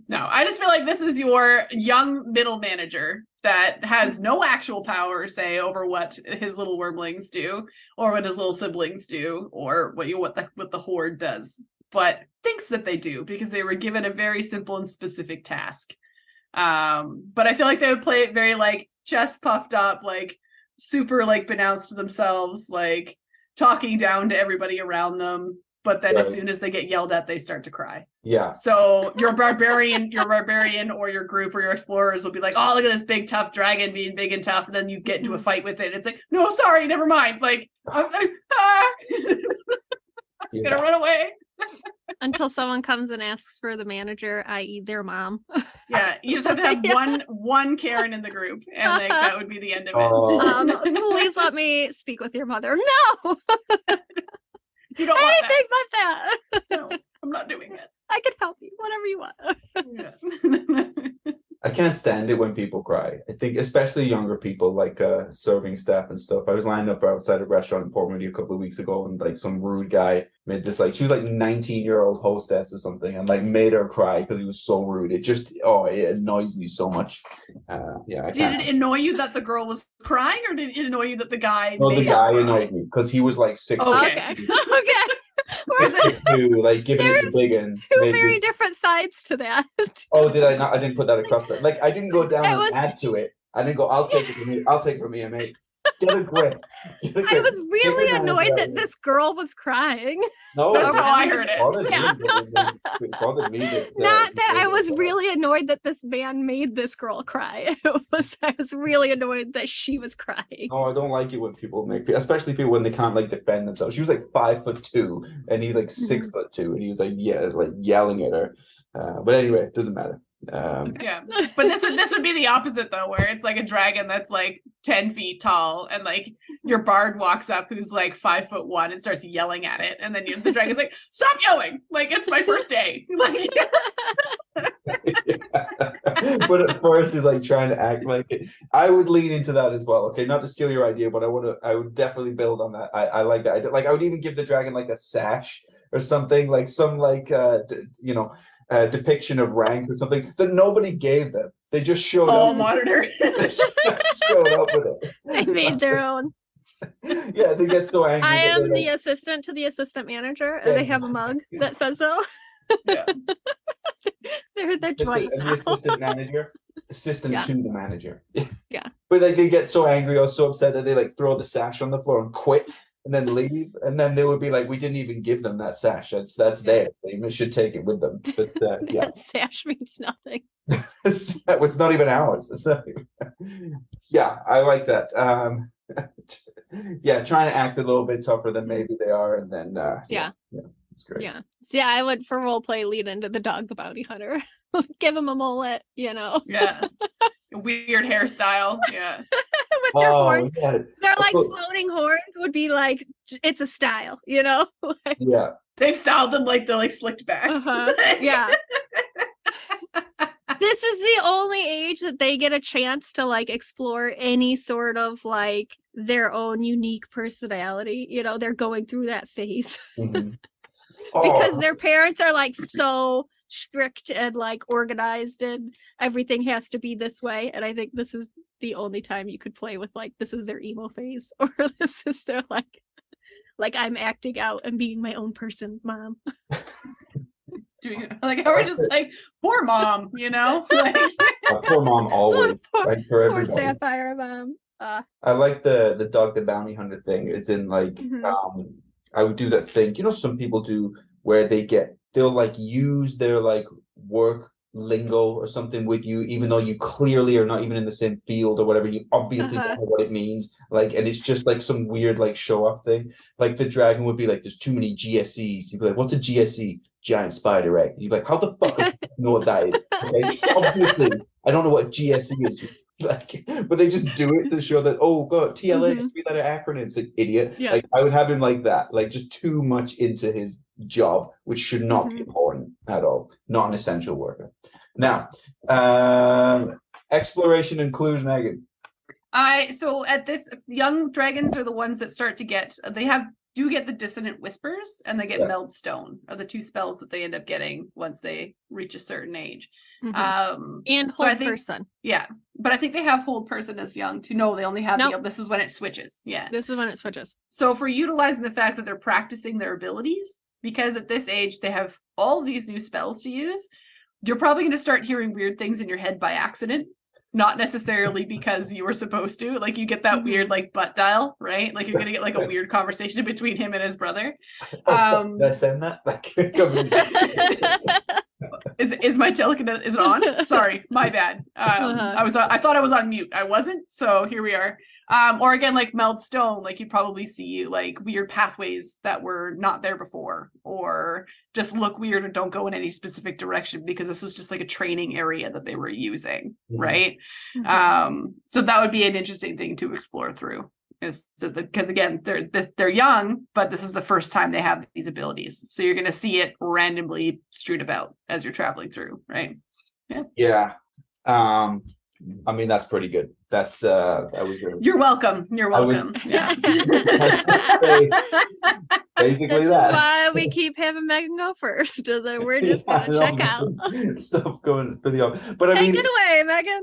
No, I just feel like this is your young middle manager that has no actual power, say, over what his little wyrmlings do, or what his little siblings do, or what the horde does, but thinks that they do because they were given a very simple and specific task. But I feel like they would play it very like chest puffed up, like super like denounced to themselves, like talking down to everybody around them. But then as soon as they get yelled at, they start to cry. Yeah. So your barbarian or your group or your explorers will be like, oh, look at this big tough dragon being big and tough. And then you get into a fight with it. It's like, no, sorry, never mind. Like, I was like, I'm gonna run away. Until someone comes and asks for the manager, i.e. their mom. Yeah, you just have to have one Karen in the group, and like that would be the end of it. Please let me speak with your mother. No! You don't want anything but that. No, I'm not doing it. I can help you, whatever you want. Yeah. I can't stand it when people cry. I think especially younger people, like serving staff and stuff. I was lined up outside a restaurant in Port Moody a couple of weeks ago, and like some rude guy made this, like, she was like 19-year-old hostess or something, and like made her cry because he was so rude. It just it annoys me so much. Yeah. Did it annoy you that the girl was crying, or did it annoy you that the guy? No, the guy annoyed me because he was like 6. Okay. Like giving it the big end. Two very different sides to that. Oh, did I not? I didn't put that across. But like, I didn't go down and add to it. I didn't go, I'll take it from you. I'll take it from you, mate. Get a grip. I was really annoyed that this girl was crying. No, that's how I heard it. It bothered me. Not that I was really annoyed that this man made this girl cry. I was really annoyed that she was crying. Oh, I don't like it when people especially people when they can't like defend themselves. She was like 5'2", and he's like 6'2", and he was like yelling at her. But anyway, it doesn't matter. Yeah, but this would be the opposite though, where it's like a dragon that's like 10 feet tall, and like your bard walks up who's like 5'1" and starts yelling at it, and then the dragon's like, stop yelling, like it's my first day. Like, but at first he's like trying to act like it. I would lean into that as well. Okay, not to steal your idea, but I would definitely build on that. I like that. I would even give the dragon like a sash or something, like some like depiction of rank or something that nobody gave them. They just showed up. Monitor. Showed up with it. They made their own. Yeah, they get so angry. I am the assistant to the assistant manager. Yeah. They have a mug that says so. Yeah. They're joint. And the assistant manager, assistant to the manager. Yeah. But like they get so angry or so upset that they like throw the sash on the floor and quit. And then leave, and then they would be like, "We didn't even give them that sash. That's theirs. They should take it with them." But yeah, that sash means nothing. That was not even ours. So, yeah, I like that. Yeah, trying to act a little bit tougher than maybe they are, and then yeah, it's great. Yeah. So yeah, I would for role play lead into the dog the bounty hunter. Give him a mullet, you know. Yeah. Weird hairstyle. Yeah. With their horns. Yeah. They're like floating horns would be like it's a style, you know? Like, Yeah. They've styled them like they're like slicked back. Yeah. This is the only age that they get a chance to like explore any sort of like their own unique personality. You know, they're going through that phase. Mm-hmm. Because their parents are like so strict and like organized and everything has to be this way. And I think this is the only time you could play with like this is their emo phase, or this is their like I'm acting out and being my own person, mom. Like I was just like, poor mom, you know? Like poor mom always. Poor Sapphire mom. I like the dog the bounty hunter thing. Is in like I would do that thing. You know, some people do where they'll like use their like work lingo or something with you, even though you clearly are not even in the same field or whatever. You obviously don't know what it means. Like, and it's just like some weird like show off thing. Like the dragon would be like, "There's too many GSEs." You'd be like, "What's a GSE?" Giant spider egg. You'd be like, "How the fuck do you know what that is?" Okay, obviously, I don't know what GSE is. Like, but they just do it to show that, oh god, TLA is 3-letter acronyms, like idiot. Yeah. Like I would have him like that, like just too much into his job, which should not be important at all. Not an essential worker. Now, exploration and clues, Megan. So at this, young dragons are the ones that start to get do get the dissonant whispers, and they get meld stone are the two spells that they end up getting once they reach a certain age. And hold person. Yeah, but I think they have hold person as young too. No, they only have this is when it switches. Yeah, this is when it switches. So if we're utilizing the fact that they're practicing their abilities, because at this age they have all these new spells to use, you're probably going to start hearing weird things in your head by accident. Not necessarily because you were supposed to. Like you get that weird like butt dial, right? Like you're gonna get like a weird conversation between him and his brother. Did I send that? Like, is my telekinesis is it on? Sorry, my bad. I thought I was on mute. I wasn't. So here we are. Or again, like meld stone, like you probably see like weird pathways that were not there before, or just look weird and don't go in any specific direction because this was just like a training area that they were using, right? So that would be an interesting thing to explore through, because again, they're young, but this is the first time they have these abilities, so you're going to see it randomly strewn about as you're traveling through, right? Yeah. I mean, that's pretty good. That's You're welcome. You're welcome. Yeah. Basically, this is why we keep having Megan go first. And then we're just gonna check out stuff going for the. But I mean, take it away, Megan.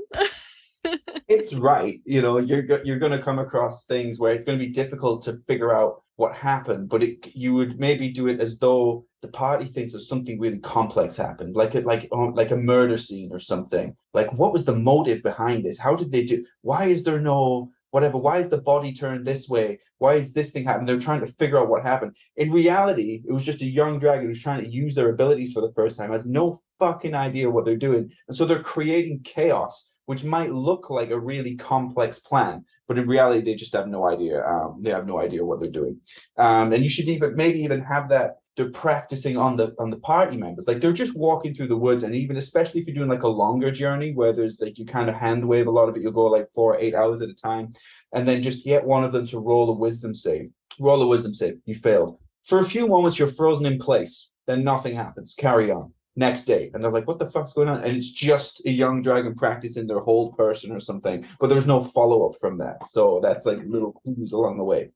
It's right. You know, you're going to come across things where it's going to be difficult to figure out what happened, but you would maybe do it as though the party thinks that something really complex happened, like a murder scene or something. Like, what was the motive behind this? How did they do? Why is there no whatever? Why is the body turned this way? Why is this thing happening? They're trying to figure out what happened. In reality, it was just a young dragon who's trying to use their abilities for the first time, has no fucking idea what they're doing, and so they're creating chaos, which might look like a really complex plan, but in reality, they just have no idea. They have no idea what they're doing. And you should maybe even have that they're practicing on the party members. Like they're just walking through the woods, and even especially if you're doing like a longer journey where there's like you kind of hand wave a lot of it, you'll go like 4 or 8 hours at a time, and then just get one of them to roll a wisdom save. Roll a wisdom save. You failed. For a few moments, you're frozen in place. Then nothing happens. Carry on. Next day, and they're like, what the fuck's going on? And it's just a young dragon practicing their hold person or something, but there's no follow-up from that. So that's like little clues along the way.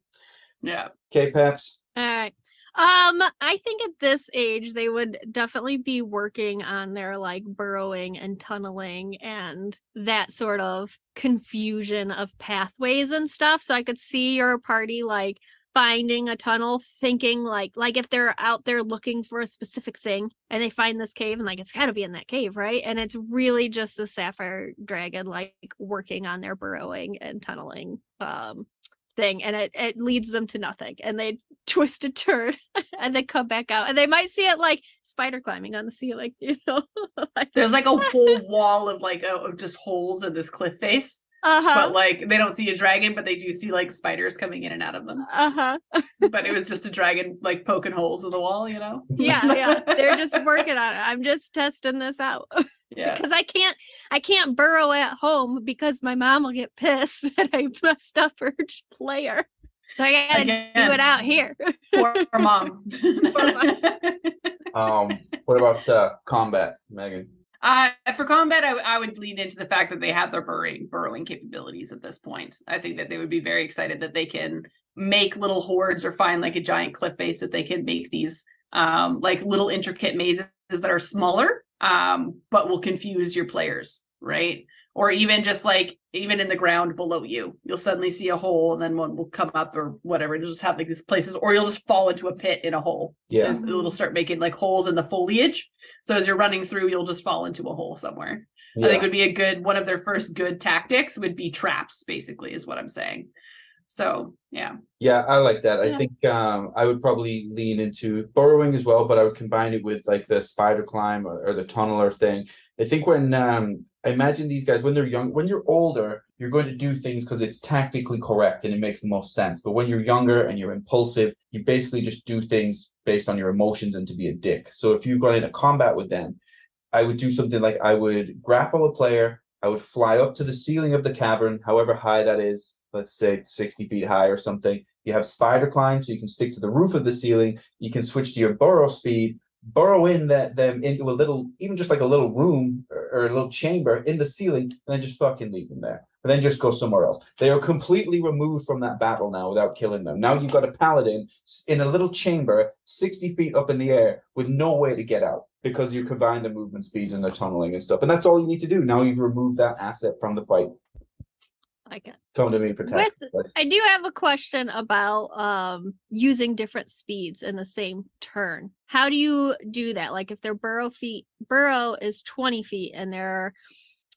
Yeah. Okay, Peps. All right. I think at this age they would definitely be working on their like burrowing and tunneling and that sort of confusion of pathways and stuff. So I could see your party like finding a tunnel, thinking like if they're out there looking for a specific thing and they find this cave and like it's got to be in that cave, right? And it's really just the Sapphire Dragon like working on their burrowing and tunneling thing, and it leads them to nothing, and they twist a turn and then come back out. And they might see it like spider climbing on the ceiling, you know? Like, There's like a whole wall of like of just holes in this cliff face. But like they don't see a dragon, but they do see like spiders coming in and out of them. But it was just a dragon like poking holes in the wall, you know? Yeah. They're just working on it. I'm just testing this out. Yeah. Because I can't burrow at home because my mom will get pissed that I messed up her player. So I gotta do it out here. Poor mom. What about combat, Megan? For combat, I would lean into the fact that they have their burrowing capabilities at this point. I think that they would be very excited that they can make little hordes or find like a giant cliff face that they can make these like little intricate mazes that are smaller, but will confuse your players, right? Or even just like, even in the ground below you, you'll suddenly see a hole and then one will come up or whatever. It'll just have like these places, or you'll just fall into a pit in a hole. Yeah. It'll start making like holes in the foliage. So as you're running through, you'll just fall into a hole somewhere. Yeah. I think would be a good, one of their first good tactics would be traps, basically, is what I'm saying. So, yeah. Yeah, I like that. I think I would probably lean into burrowing as well, but I would combine it with like the spider climb or the tunneler thing. I think when I imagine these guys when they're young, when you're older, you're going to do things because it's tactically correct and it makes the most sense. But when you're younger and you're impulsive, you basically just do things based on your emotions and to be a dick. So if you got into combat with them, I would do something like I would grapple a player, I would fly up to the ceiling of the cavern, however high that is, let's say 60 feet high or something. You have spider climb, so you can stick to the roof of the ceiling. You can switch to your burrow speed, burrow in them into a little, even just like a little room or a little chamber in the ceiling, and then just fucking leave them there. And then just go somewhere else. They are completely removed from that battle now without killing them. Now you've got a paladin in a little chamber 60 feet up in the air with no way to get out because you combine the movement speeds and the tunneling and stuff. And that's all you need to do. Now you've removed that asset from the fight. Like it. Come to me for tech. I do have a question about using different speeds in the same turn. How do you do that? Like if their burrow is 20 feet and their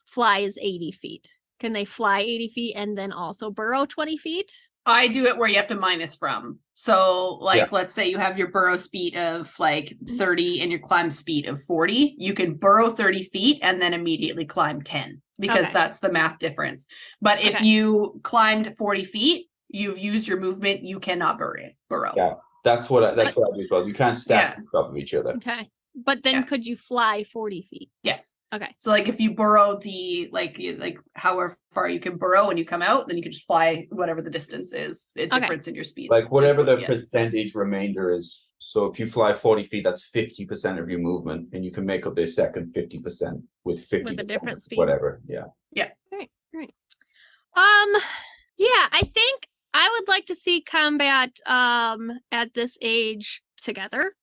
fly is 80 feet. Can they fly 80 feet and then also burrow 20 feet? I do it where you have to minus from. So like, let's say you have your burrow speed of like 30 and your climb speed of 40. You can burrow 30 feet and then immediately climb 10 because that's the math difference. But if you climbed 40 feet, you've used your movement. You cannot burrow. Yeah, that's what I do as well. You can't stack on top of each other. Okay. But then could you fly 40 feet? Yes. Okay. So like if you burrow the like however far you can burrow and you come out, then you can just fly whatever the distance is, the difference in your speeds. Like whatever the percentage remainder is. So if you fly 40 feet, that's 50% of your movement, and you can make up the second 50% with 50 with a different speed. Whatever. Yeah. Yeah. Right. Yeah, I think I would like to see combat at this age together,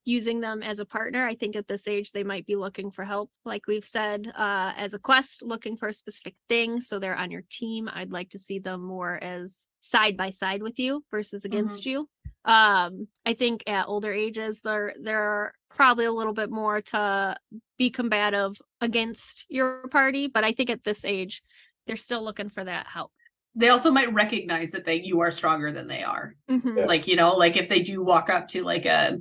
using them as a partner. I think at this age they might be looking for help, like we've said, as a quest, looking for a specific thing, so they're on your team. I'd like to see them more as side by side with you versus against you. I think at older ages they're probably a little bit more to be combative against your party, but I think at this age they're still looking for that help. They also might recognize that you are stronger than they are. Mm-hmm. Like, you know, like if they do walk up to like a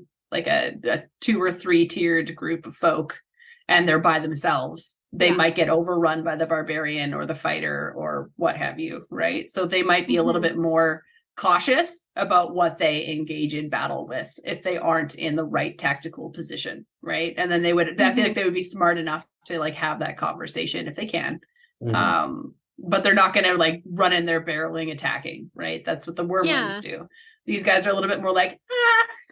2 or 3 tiered group of folk and they're by themselves, they might get overrun by the barbarian or the fighter or what have you, right? So they might be a little bit more cautious about what they engage in battle with if they aren't in the right tactical position, right? And then I feel like they would be smart enough to like have that conversation if they can. But they're not going to like run in there barreling attacking, right? That's what the Wyrmlings do. These guys are a little bit more like,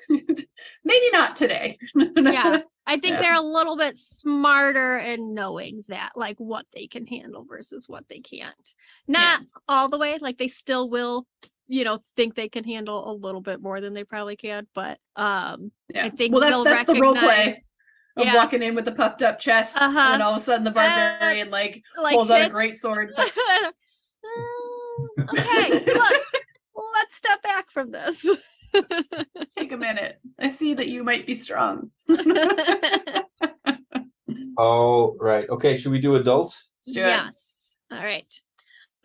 maybe not today. I think they're a little bit smarter in knowing that, like what they can handle versus what they can't. Not all the way, like they still will, you know, think they can handle a little bit more than they probably can, but I think that's the role play. Of walking in with the puffed up chest, and all of a sudden the barbarian like pulls out a great sword. Like, okay, look, let's step back from this. Let's take a minute. I see that you might be strong. Oh, right. Okay, should we do adult? Let's do it. Yes. All right.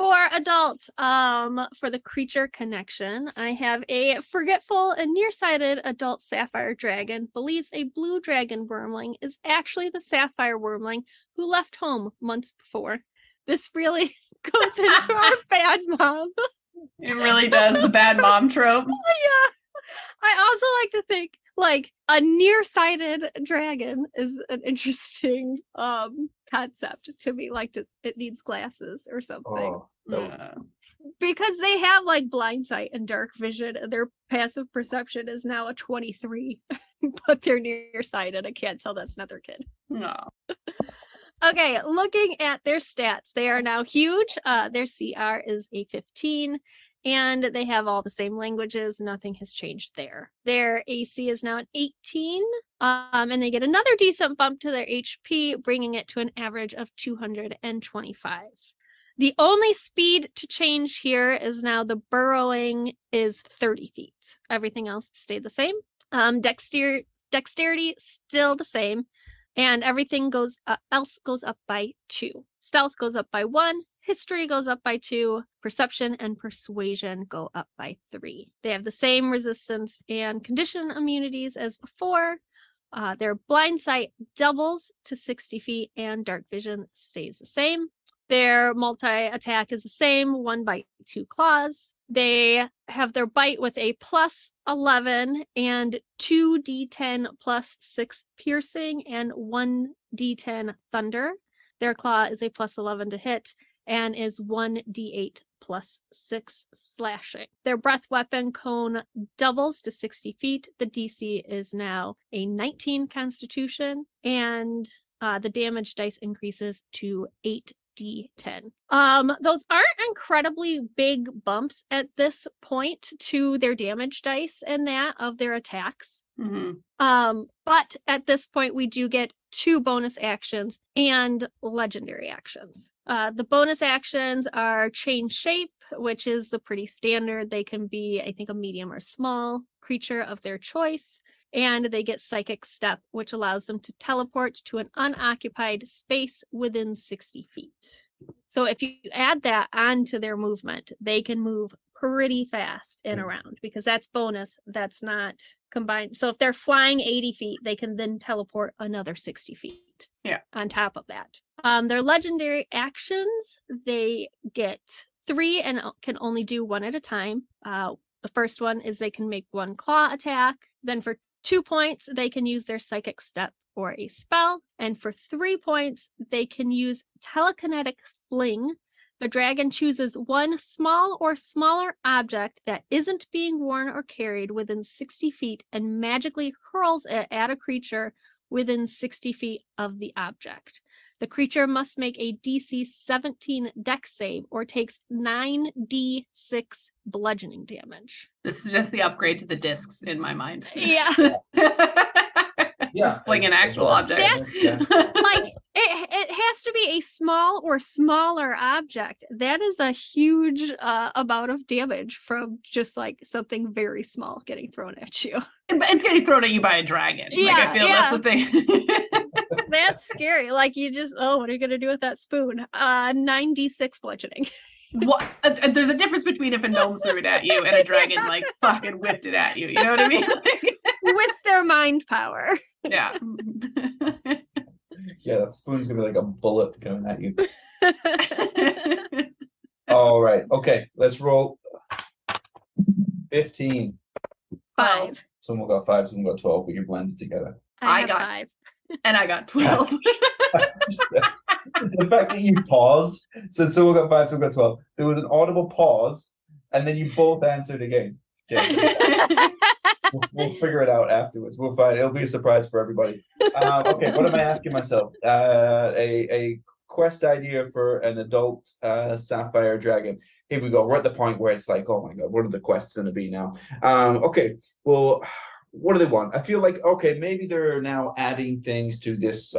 For adults, for the creature connection, I have a forgetful and nearsighted adult Sapphire Dragon believes a blue dragon Wyrmling is actually the Sapphire Wyrmling who left home months before. This really goes into our bad mom. It really does, the bad mom trope. Yeah. I also like to think like a nearsighted dragon is an interesting concept to me. Like it needs glasses or something. Because they have like blind sight and dark vision, and their passive perception is now a 23, but they're nearsighted. I can't tell that's not their kid. No. Okay, looking at their stats, they are now huge. Their CR is a 15. And they have all the same languages. Nothing has changed there. Their AC is now an 18. And they get another decent bump to their HP, bringing it to an average of 225. The only speed to change here is now the burrowing is 30 feet. Everything else stayed the same. Dexterity still the same. And everything else goes up by 2. Stealth goes up by 1. History goes up by 2. Perception and persuasion go up by 3. They have the same resistance and condition immunities as before. Their blind sight doubles to 60 feet and dark vision stays the same. Their multi-attack is the same, 1 bite, 2 claws. They have their bite with a plus 11 and 2d10 plus 6 piercing and 1d10 thunder. Their claw is a plus 11 to hit and is 1d8 plus 6 slashing. Their breath weapon cone doubles to 60 feet. The DC is now a 19 constitution, and the damage dice increases to 8d10. Those aren't incredibly big bumps at this point to their damage dice and that of their attacks. But at this point we do get 2 bonus actions and legendary actions. The bonus actions are change shape, which is the pretty standard. They can be, I think, a medium or small creature of their choice. And they get Psychic Step, which allows them to teleport to an unoccupied space within 60 feet. So if you add that onto their movement, they can move pretty fast and around, because that's bonus. That's not combined. So if they're flying 80 feet, they can then teleport another 60 feet. Yeah. On top of that. Their legendary actions, they get 3 and can only do 1 at a time. The first one is they can make 1 claw attack. Then for 2 points, they can use their Psychic Step or a spell. And for 3 points, they can use Telekinetic Fling. The dragon chooses 1 small or smaller object that isn't being worn or carried within 60 feet and magically hurls it at a creature within 60 feet of the object. The creature must make a DC 17 Dex save or takes 9d6 bludgeoning damage. This is just the upgrade to the discs in my mind. Yeah. Just fling an actual object. Like, it has to be a small or smaller object. That is a huge amount of damage from just like something very small getting thrown at you. It's getting thrown at you by a dragon. Yeah, like, I feel that's the thing. That's scary. Like, you just, what are you going to do with that spoon? 9d6 bludgeoning. What? There's a difference between if a gnome threw it at you and a dragon like fucking whipped it at you. You know what I mean? With their mind power. Yeah. Yeah, that spoon's gonna be like a bullet coming at you. All right. Okay, let's roll. 15. 5. Someone got 5, someone got 12, but you're blended together. I got 5. And I got 12. The fact that you paused, so someone got 5, someone got 12. There was an audible pause, and then you both answered again. Okay. We'll figure it out afterwards. We'll find. It'll be a surprise for everybody. Okay, what am I asking myself? A quest idea for an adult Sapphire Dragon. Here we go. We're at the point where it's like, oh my god, what are the quests going to be now? Okay, well, what do they want? I feel like, okay, maybe they're now adding things to this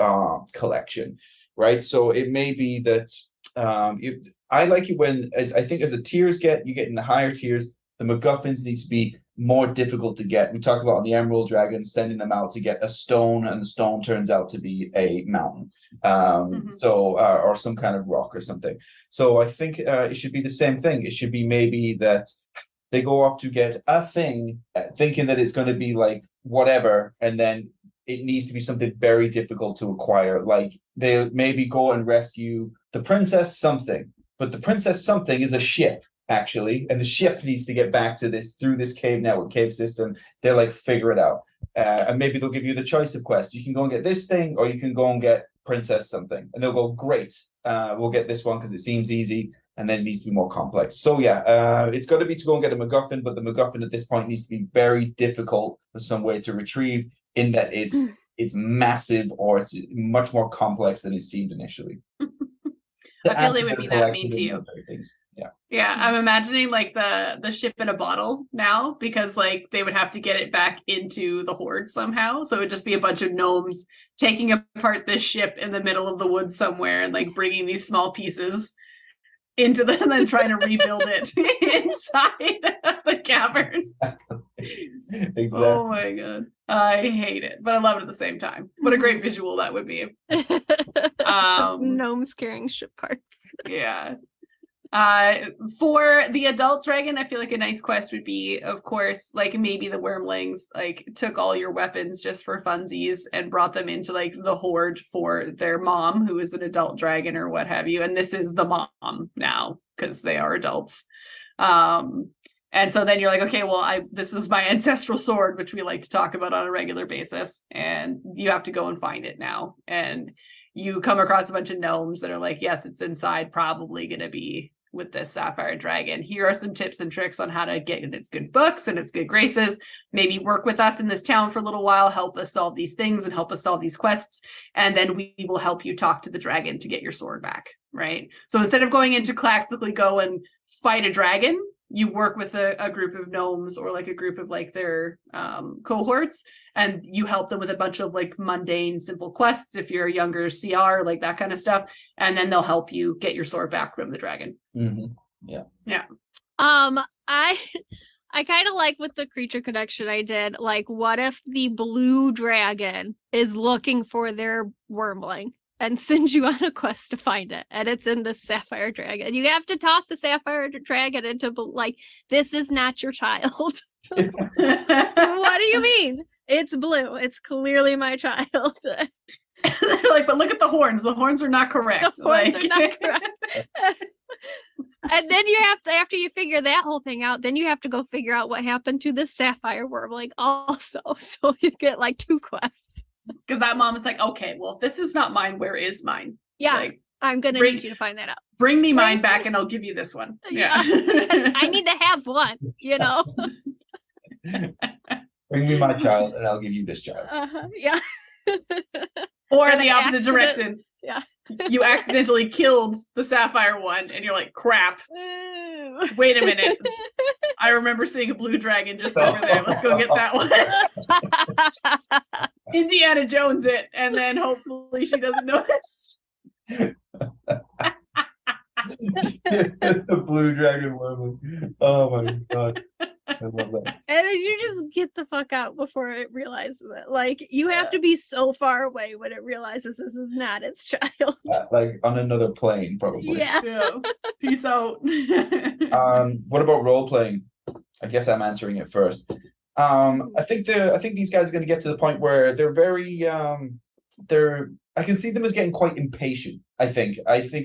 collection, right? So it may be that I like it when, I think as the tiers you get in the higher tiers, the MacGuffins need to be more difficult to get. We talked about on the Emerald Dragon, sending them out to get a stone, and the stone turns out to be a mountain, or some kind of rock or something. So I think it should be the same thing. It should be maybe that they go off to get a thing, thinking that it's going to be like whatever, and then it needs to be something very difficult to acquire. Like they maybe go and rescue the princess something, but the princess something is a ship, actually, and the ship needs to get back to this through this cave network, cave system. They're like, figure it out. And maybe they'll give you the choice of quest. You can go and get this thing, or you can go and get princess something. And they'll go, great, we'll get this one because it seems easy, and then it needs to be more complex. So yeah, it's got to be to go and get a MacGuffin, but the MacGuffin at this point needs to be very difficult for some way to retrieve, in that it's massive, or it's much more complex than it seemed initially. I feel they would be that mean to you. Yeah, I'm imagining like the ship in a bottle now, because like they would have to get it back into the horde somehow. So it would just be a bunch of gnomes taking apart this ship in the middle of the woods somewhere, and like bringing these small pieces into and then trying to rebuild it inside of the cavern. Exactly. Oh my god, I hate it, but I love it at the same time. What a great visual that would be. Just gnomes carrying ship parts. Yeah. For the adult dragon, I feel like a nice quest would be, of course, like maybe the Wyrmlings like took all your weapons just for funsies and brought them into like the horde for their mom, who is an adult dragon or what have you. And this is the mom now, because they are adults. And so then you're like, okay, well, this is my ancestral sword, which we like to talk about on a regular basis, and you have to go and find it now. And you come across a bunch of gnomes that are like, yes, it's inside, probably going to be with this Sapphire Dragon. Here are some tips and tricks on how to get in its good books and its good graces. Maybe work with us in this town for a little while, help us solve these things and help us solve these quests. And then we will help you talk to the dragon to get your sword back, right? So instead of going into classically go and fight a dragon, you work with a group of gnomes, or like a group of like their cohorts, and you help them with a bunch of like mundane, simple quests if you're a younger CR, like that kind of stuff. And then they'll help you get your sword back from the dragon. Mm-hmm. Yeah. I kind of like with the creature connection I did, like, what if the blue dragon is looking for their Wyrmling and sends you on a quest to find it, and it's in the Sapphire Dragon. You have to talk the Sapphire Dragon into like, this is not your child. What do you mean? It's blue. It's clearly my child. They're like, but look at the horns. The horns are not correct. The horns are not correct. And then you have to, after you figure that whole thing out, then you have to go figure out what happened to the Sapphire Wyrmling also. So you get like 2 quests. Because that mom is like, okay, well, if this is not mine, where is mine? Yeah, like, I'm going to need you to find that out. Bring me mine back and I'll give you this one. Yeah. Because I need to have one, you know? Bring me my child and I'll give you this child. Yeah. Or the opposite direction. Yeah. You accidentally killed the Sapphire one and you're like, crap. Wait a minute. I remember seeing a blue dragon just over there. Let's go get that one. Indiana Jones it, and then hopefully she doesn't notice. The blue dragon Wyrmling. Oh my god. I love that. And then you just get the fuck out before it realizes it. Like, you have to be so far away when it realizes this is not its child. Like on another plane, probably. Yeah. Peace out. What about role playing? I guess I'm answering it first. I think these guys are going to get to the point where they're very I can see them as getting quite impatient. I think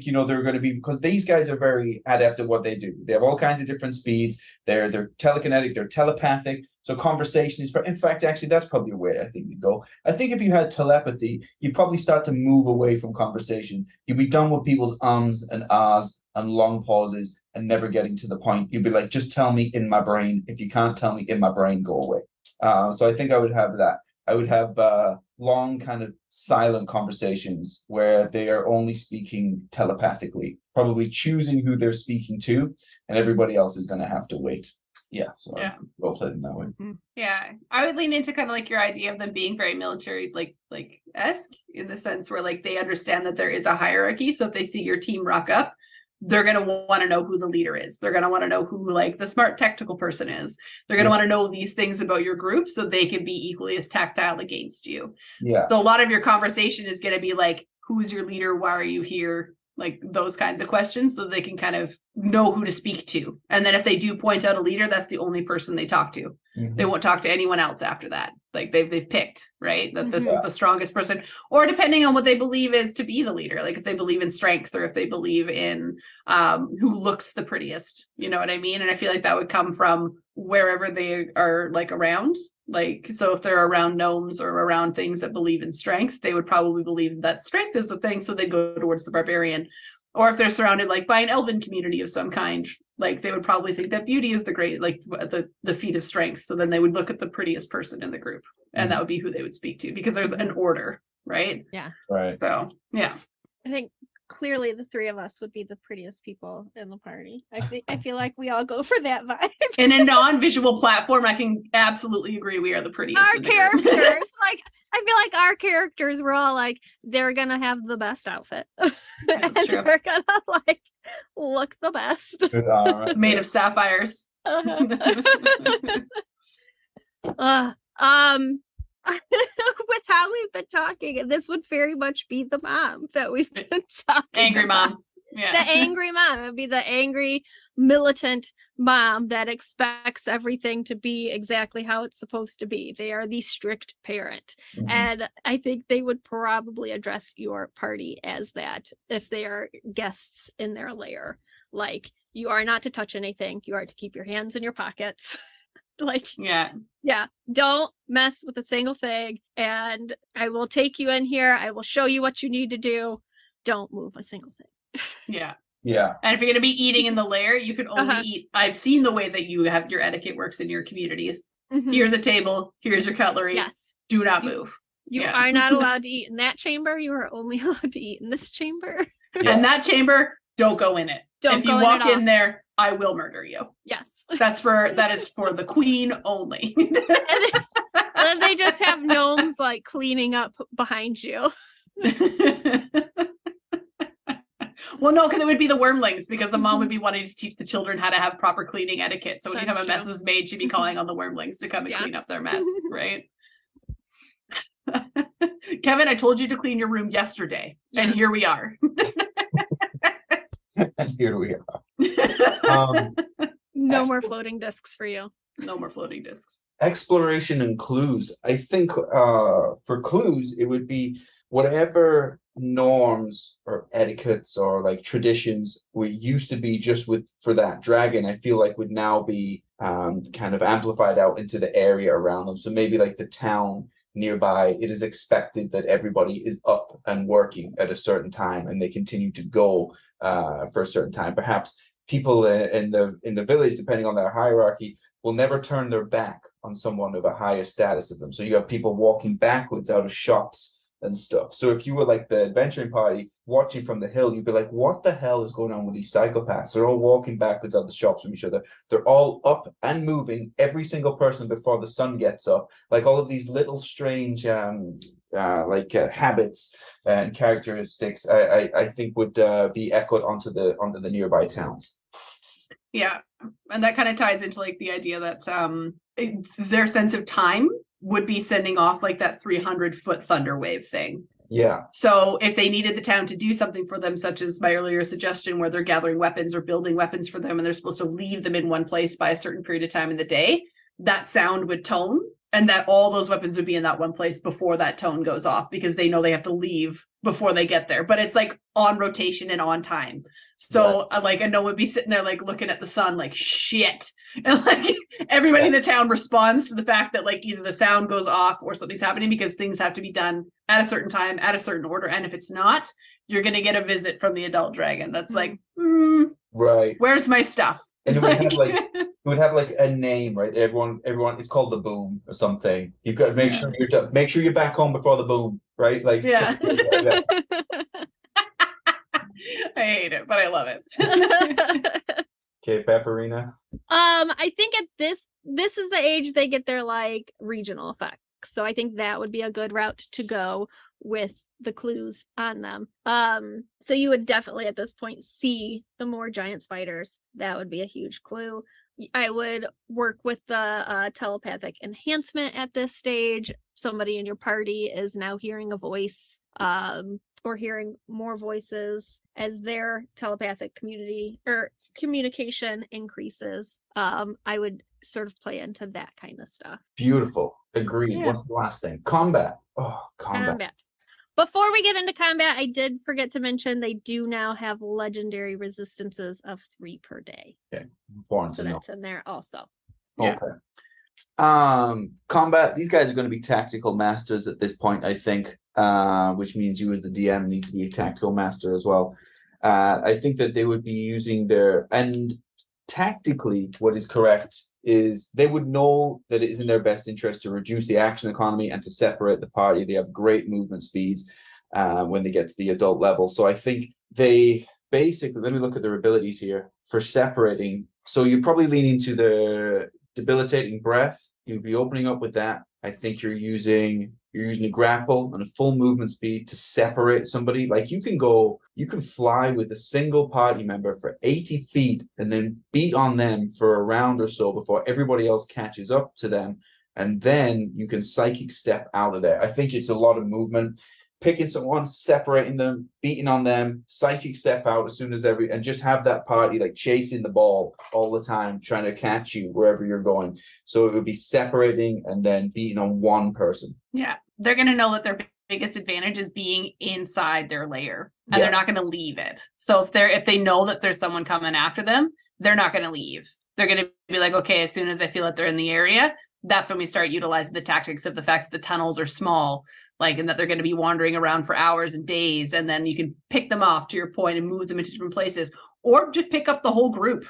you know, they're going to be, because these guys are very adept at what they do. They have all kinds of different speeds. They're telekinetic, they're telepathic. So conversation is, in fact, actually, that's probably where I think you go. I think if you had telepathy, you'd probably start to move away from conversation. You'd be done with people's ums and ahs and long pauses and never getting to the point. You'd be like, just tell me in my brain. If you can't tell me in my brain, go away. So I think I would have that. I would have long kind of silent conversations where they are only speaking telepathically, probably choosing who they're speaking to, and everybody else is going to have to wait. Yeah, so yeah. Role play them that way. Yeah, I would lean into kind of like your idea of them being very military, like esque, in the sense where like they understand that there is a hierarchy. So if they see your team rock up, they're going to want to know who the leader is. They're going to want to know who like the smart technical person is. They're going to want to know these things about your group so they can be equally as tactile against you. Yeah. So a lot of your conversation is going to be like, who's your leader? Why are you here? Like those kinds of questions, so they can kind of know who to speak to. And then if they do point out a leader, that's the only person they talk to. Mhm. They won't talk to anyone else after that. Like they've picked, right? That this Mhm. is the strongest person, or depending on what they believe is to be the leader. Like if they believe in strength, or if they believe in who looks the prettiest, you know what I mean? And I feel like that would come from wherever they are like around. Like, so if they're around gnomes or around things that believe in strength, they would probably believe that strength is the thing. So they go towards the barbarian. Or if they're surrounded like by an elven community of some kind, like they would probably think that beauty is the great, like the feat of strength. So then they would look at the prettiest person in the group, and that would be who they would speak to, because there's an order, right? Yeah. Right. So yeah. I think clearly the three of us would be the prettiest people in the party. I feel like we all go for that vibe. In a non-visual platform, I can absolutely agree we are the prettiest. Our in the group. characters, like, I feel like our characters were all like, they're gonna have the best outfit. That's and true. they're gonna like look the best. Good armor. It's made of sapphires. With how we've been talking, this would very much be the mom that we've been talking Angry about. mom. Yeah. The angry mom. It would be the angry militant mom that expects everything to be exactly how it's supposed to be. They are the strict parent. Mhm. And I think they would probably address your party as that if they are guests in their lair. Like, you are not to touch anything. You are to keep your hands in your pockets. Like, Yeah. yeah, don't mess with a single thing. And I will take you in here. I will show you what you need to do. Don't move a single thing. Yeah. Yeah. And if you're going to be eating in the lair, you can only Uh-huh. eat. I've seen the way that you have your etiquette works in your communities. Mhm. Here's a table. Here's your cutlery. Yes. Do not move. You Yeah. are not allowed to eat in that chamber. You are only allowed to eat in this chamber. Yeah. And that chamber, don't go in it. Don't if go you in walk at all. in there, I will murder you. Yes. That is for the queen only. And then they just have gnomes like cleaning up behind you. Well, no, because it would be the Wyrmlings, because the mom would be wanting to teach the children how to have proper cleaning etiquette. So when you That's have a mess is made, she'd be calling on the Wyrmlings to come and Yeah. clean up their mess, right? Kevin, I told you to clean your room yesterday, and here we are. And here we are. No more floating discs for you. No more floating discs. Exploration and clues. I think for clues, it would be whatever norms or etiquettes or like traditions were used to be just for that dragon, I feel like would now be kind of amplified out into the area around them. So maybe like the town nearby, it is expected that everybody is up and working at a certain time, and they continue to go for a certain time. Perhaps people in the village, depending on their hierarchy, will never turn their back on someone of a higher status of them. So you have people walking backwards out of shops and stuff. So if you were like the adventuring party watching from the hill, you'd be like, what the hell is going on with these psychopaths? They're all walking backwards out of the shops from each other. They're all up and moving, every single person before the sun gets up. Like all of these little strange habits and characteristics, I think would be echoed onto the nearby towns. Yeah, and that kind of ties into like the idea that their sense of time would be sending off like that 300-foot thunder wave thing. Yeah. So if they needed the town to do something for them, such as my earlier suggestion where they're gathering weapons or building weapons for them, and they're supposed to leave them in one place by a certain period of time in the day, that sound would tone, and that all those weapons would be in that one place before that tone goes off, because they know they have to leave before they get there. But it's like on rotation and on time. So like, and no one would be sitting there like looking at the sun like shit. And like everybody in the town responds to the fact that like either the sound goes off or something's happening, because things have to be done at a certain time, at a certain order. And if it's not, you're going to get a visit from the adult dragon that's like, right, where's my stuff? And it would have like a name, right? Everyone, it's called the boom or something. You've got to make sure you're back home before the boom, right? Like, yeah. Like that. I hate it, but I love it. Okay, Pepperina. I think at this is the age they get their like regional effects. So I think that would be a good route to go with the clues on them. So you would definitely at this point see the more giant spiders. That would be a huge clue. I would work with the telepathic enhancement at this stage. Somebody in your party is now hearing a voice, or hearing more voices as their telepathic communication increases. I would sort of play into that kind of stuff. Beautiful. Agreed. Yeah. What's the last thing? Combat. Oh, combat. Before we get into combat, I did forget to mention they do now have legendary resistances of 3 per day. Okay. Important So to know. that's in there also. Yeah. Okay. Combat. These guys are going to be tactical masters at this point, I think, which means you as the DM need to be a tactical master as well. I think that they would be using and tactically what is correct is they would know that it is in their best interest to reduce the action economy and to separate the party. They have great movement speeds when they get to the adult level. So I think they basically, let me look at their abilities here for separating. So you're probably leaning to the debilitating breath. You'd be opening up with that. I think you're using a grapple and a full movement speed to separate somebody. Like you can fly with a single party member for 80 feet and then beat on them for a round or so before everybody else catches up to them. And then you can psychic step out of there. I think it's a lot of movement. Picking someone, separating them, beating on them, psychic step out as soon as and just have that party like chasing the ball all the time, trying to catch you wherever you're going. So it would be separating and then beating on one person. Yeah. They're going to know that their biggest advantage is being inside their lair, and they're not going to leave it. So if they know that there's someone coming after them, they're not going to leave. They're going to be like, okay, as soon as I feel that they're in the area, that's when we start utilizing the tactics of the fact that the tunnels are small, and that they're going to be wandering around for hours and days. And then you can pick them off, to your point, and move them into different places, or just pick up the whole group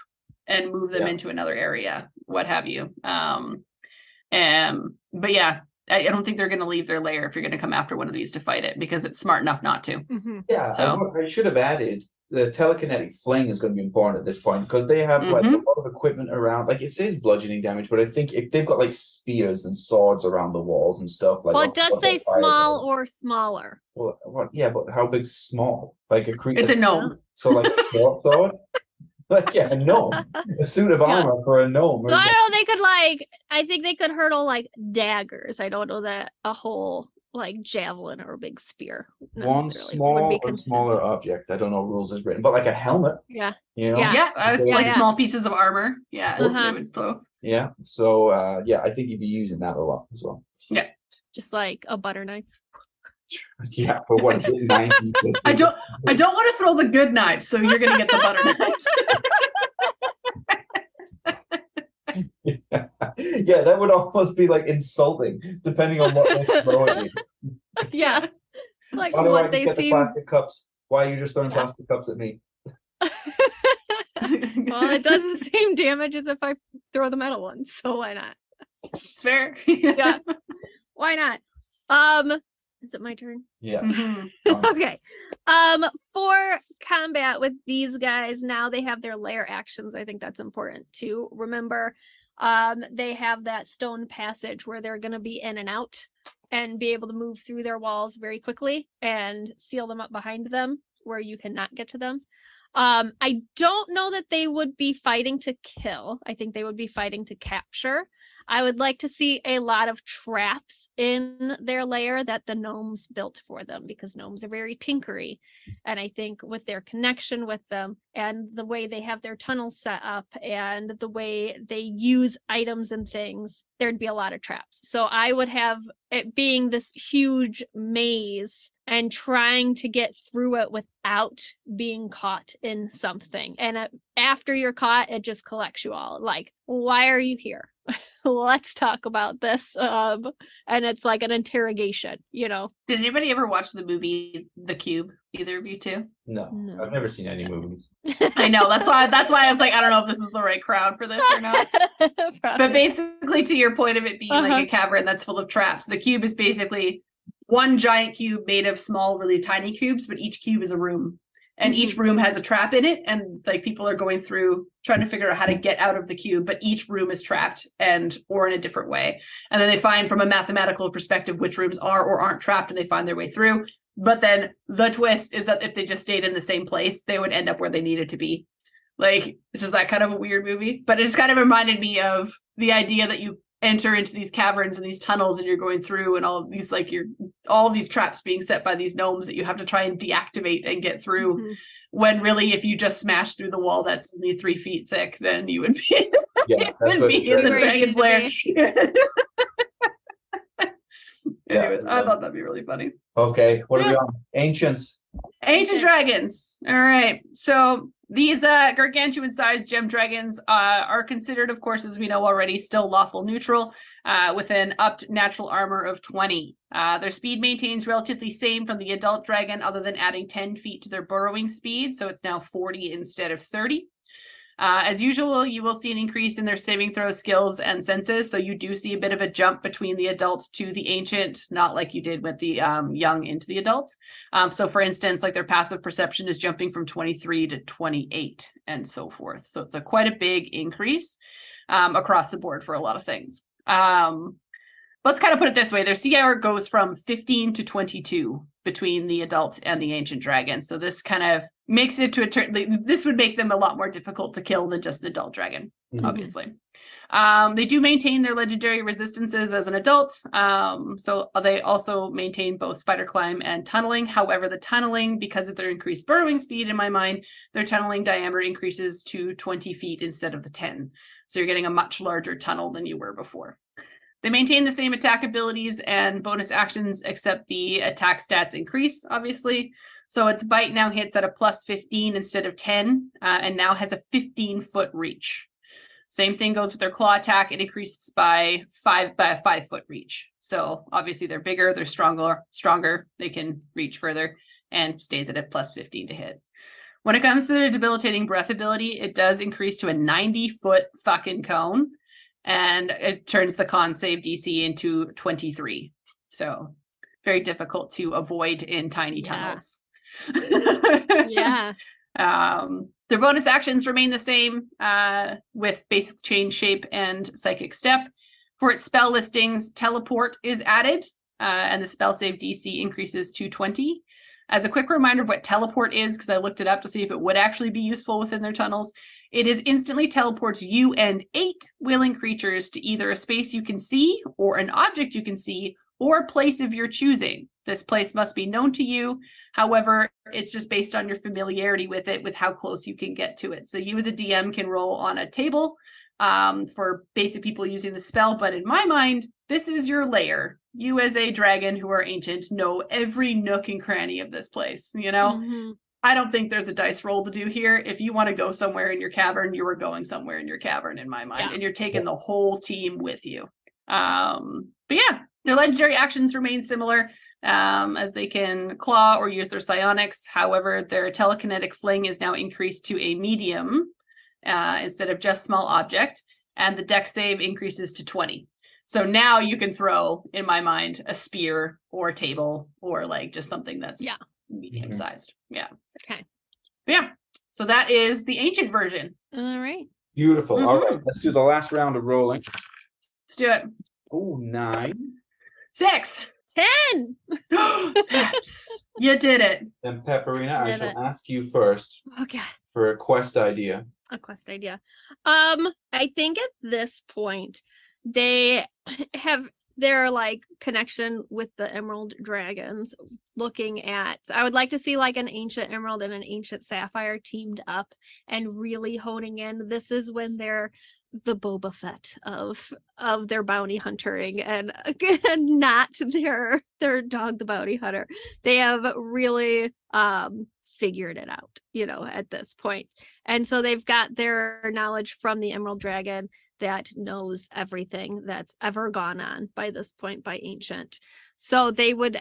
and move them into another area, what have you. But yeah, I don't think they're going to leave their lair if you're going to come after one of these to fight it, because it's smart enough not to. Mm-hmm. Yeah, so I should have added the telekinetic fling is going to be important at this point because they have like a lot of equipment around. Like it says bludgeoning damage, but I think if they've got like spears and swords around the walls and stuff, like well, it does say small or smaller. Well, what? Yeah, but how big's small? Like a creature? It's a gnome. So like a short sword. Like a gnome, a suit of armor for a gnome. So I don't know. They could I think they could hurtle like daggers. I don't know that a whole like javelin or a big spear. One small or smaller object. I don't know rules is written, but like a helmet. Yeah. You know? Yeah. I was small pieces of armor. Yeah. They would throw. Yeah. So I think you'd be using that a lot as well. Yeah. Just like a butter knife. Yeah, but what is it? 90? I don't want to throw the good knives, so you're gonna get the butter knives. Yeah, that would almost be like insulting, depending on what they throw at you. Yeah, like what they see. The plastic cups. Why are you just throwing plastic cups at me? Well, it does the same damage as if I throw the metal ones, so why not? It's fair. Yeah, why not? Is it my turn? Yeah. Okay. For combat with these guys, now they have their lair actions. I think that's important to remember. They have that stone passage where they're going to be in and out and be able to move through their walls very quickly and seal them up behind them where you cannot get to them. I don't know that they would be fighting to kill. I think they would be fighting to capture. I would like to see a lot of traps in their lair that the gnomes built for them, because gnomes are very tinkery. And I think with their connection with them and the way they have their tunnels set up and the way they use items and things, there'd be a lot of traps. So I would have it being this huge maze and trying to get through it without being caught in something. And after you're caught, it just collects you all. Like, why are you here? Let's talk about this. And it's like an interrogation, you know. Did anybody ever watch the movie The Cube? Either of you two? No. I've never seen any movies. I know. That's why I was like, I don't know if this is the right crowd for this or not. But basically, to your point of it being like a cavern that's full of traps, the cube is basically one giant cube made of small, really tiny cubes, but each cube is a room. And each room has a trap in it, and like people are going through trying to figure out how to get out of the cube, but each room is trapped or in a different way. And then they find from a mathematical perspective which rooms are or aren't trapped, and they find their way through. But then the twist is that if they just stayed in the same place, they would end up where they needed to be. Like, it's just that kind of a weird movie. But it just kind of reminded me of the idea that you enter into these caverns and these tunnels and you're going through, and all of these, like, all of these traps being set by these gnomes that you have to try and deactivate and get through. Mm-hmm. When really, if you just smash through the wall that's only 3 feet thick, then you would be, Yeah, in the dragon's lair. Anyways, Yeah. I thought that'd be really funny. Okay, what are we on? Ancients. Ancient dragons. All right. So these gargantuan-sized gem dragons are considered, of course, as we know already, still lawful neutral, with an upped natural armor of 20. Their speed maintains relatively same from the adult dragon, other than adding 10 feet to their burrowing speed, so it's now 40 instead of 30. As usual, you will see an increase in their saving throw skills and senses, so you do see a bit of a jump between the adult to the ancient, not like you did with the young into the adult. So for instance, like their passive perception is jumping from 23 to 28 and so forth. So it's quite a big increase across the board for a lot of things. Let's kind of put it this way. Their CR goes from 15 to 22 between the adult and the ancient dragon. So this kind of makes it to this would make them a lot more difficult to kill than just an adult dragon, obviously. They do maintain their legendary resistances as an adult. So they also maintain both spider climb and tunneling. However, the tunneling, because of their increased burrowing speed, in my mind, their tunneling diameter increases to 20 feet instead of the 10. So you're getting a much larger tunnel than you were before. They maintain the same attack abilities and bonus actions, except the attack stats increase, obviously. So its bite now hits at a plus 15 instead of 10, and now has a 15-foot reach. Same thing goes with their claw attack. It increases by a 5-foot reach. So obviously they're bigger, they're stronger, they can reach further, and stays at a plus 15 to hit. When it comes to their debilitating breath ability, it does increase to a 90-foot fucking cone. And it turns the con save DC into 23. So very difficult to avoid in tiny tunnels. Yeah. Their bonus actions remain the same with basic change shape and psychic step. For its spell listings, teleport is added and the spell save DC increases to 20. As a quick reminder of what teleport is, because I looked it up to see if it would actually be useful within their tunnels, it is instantly teleports you and 8 willing creatures to either a space you can see, or an object you can see, or a place of your choosing. This place must be known to you. However, it's just based on your familiarity with it, with how close you can get to it. So you as a DM can roll on a table for basic people using the spell, but in my mind, this is your lair. You as a dragon who are ancient know every nook and cranny of this place, you know? Mm-hmm. I don't think there's a dice roll to do here. If you want to go somewhere in your cavern, you are going somewhere in your cavern, in my mind, and you're taking the whole team with you. But yeah, their legendary actions remain similar, as they can claw or use their psionics. However, their telekinetic fling is now increased to a medium instead of just small object, and the dex save increases to 20. So now you can throw, in my mind, a spear or a table or like just something that's medium sized. Yeah. Okay. But yeah. So that is the ancient version. All right. Beautiful. All right, let's do the last round of rolling. Let's do it. Oh, 9. 6. 10. Yes. You did it. Then Pepperina, I Did shall it. ask you first Okay. for a quest idea. A quest idea. I think at this point they have their like connection with the Emerald Dragons looking at, I would like to see like an ancient Emerald and an ancient Sapphire teamed up and really honing in. This is when they're the Boba Fett of their bounty hunting and not their dog the bounty hunter. They have really figured it out, you know, at this point. And so they've got their knowledge from the Emerald Dragon that knows everything that's ever gone on by this point by Ancient. So they would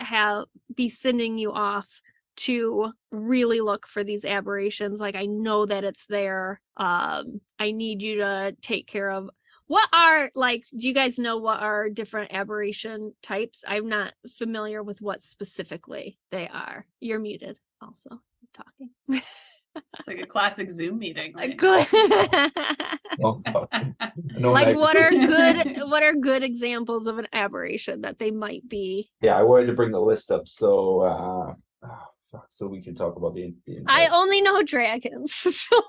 be sending you off to really look for these aberrations. Like, I know that it's there. I need you to take care of what are, like, do you guys know what are different aberration types? I'm not familiar with what specifically they are. You're muted also. I'm talking. It's like a classic Zoom meeting. Right? Good. No, no Like negative. what are good examples of an aberration that they might be? Yeah, I wanted to bring the list up so we can talk about the I only know dragons, so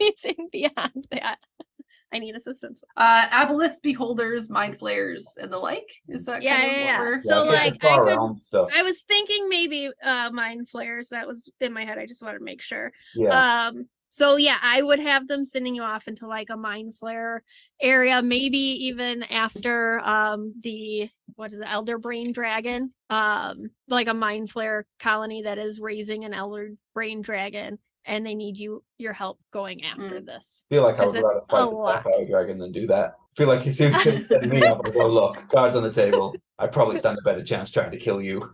anything beyond that, I need assistance with. Aboleth, beholders, mind flayers, and the like. Is that kind of what we're... So like stuff. I was thinking maybe mind flayers. That was in my head. I just wanted to make sure. Yeah. So yeah, I would have them sending you off into like a mind flare area, maybe even after the elder brain dragon, like a mind flare colony that is raising an elder brain dragon, and they need your help going after this. I feel like I would rather fight the Sapphire Dragon than do that. I feel like if you set me up, I'd go, look, cards on the table. I'd probably stand a better chance trying to kill you.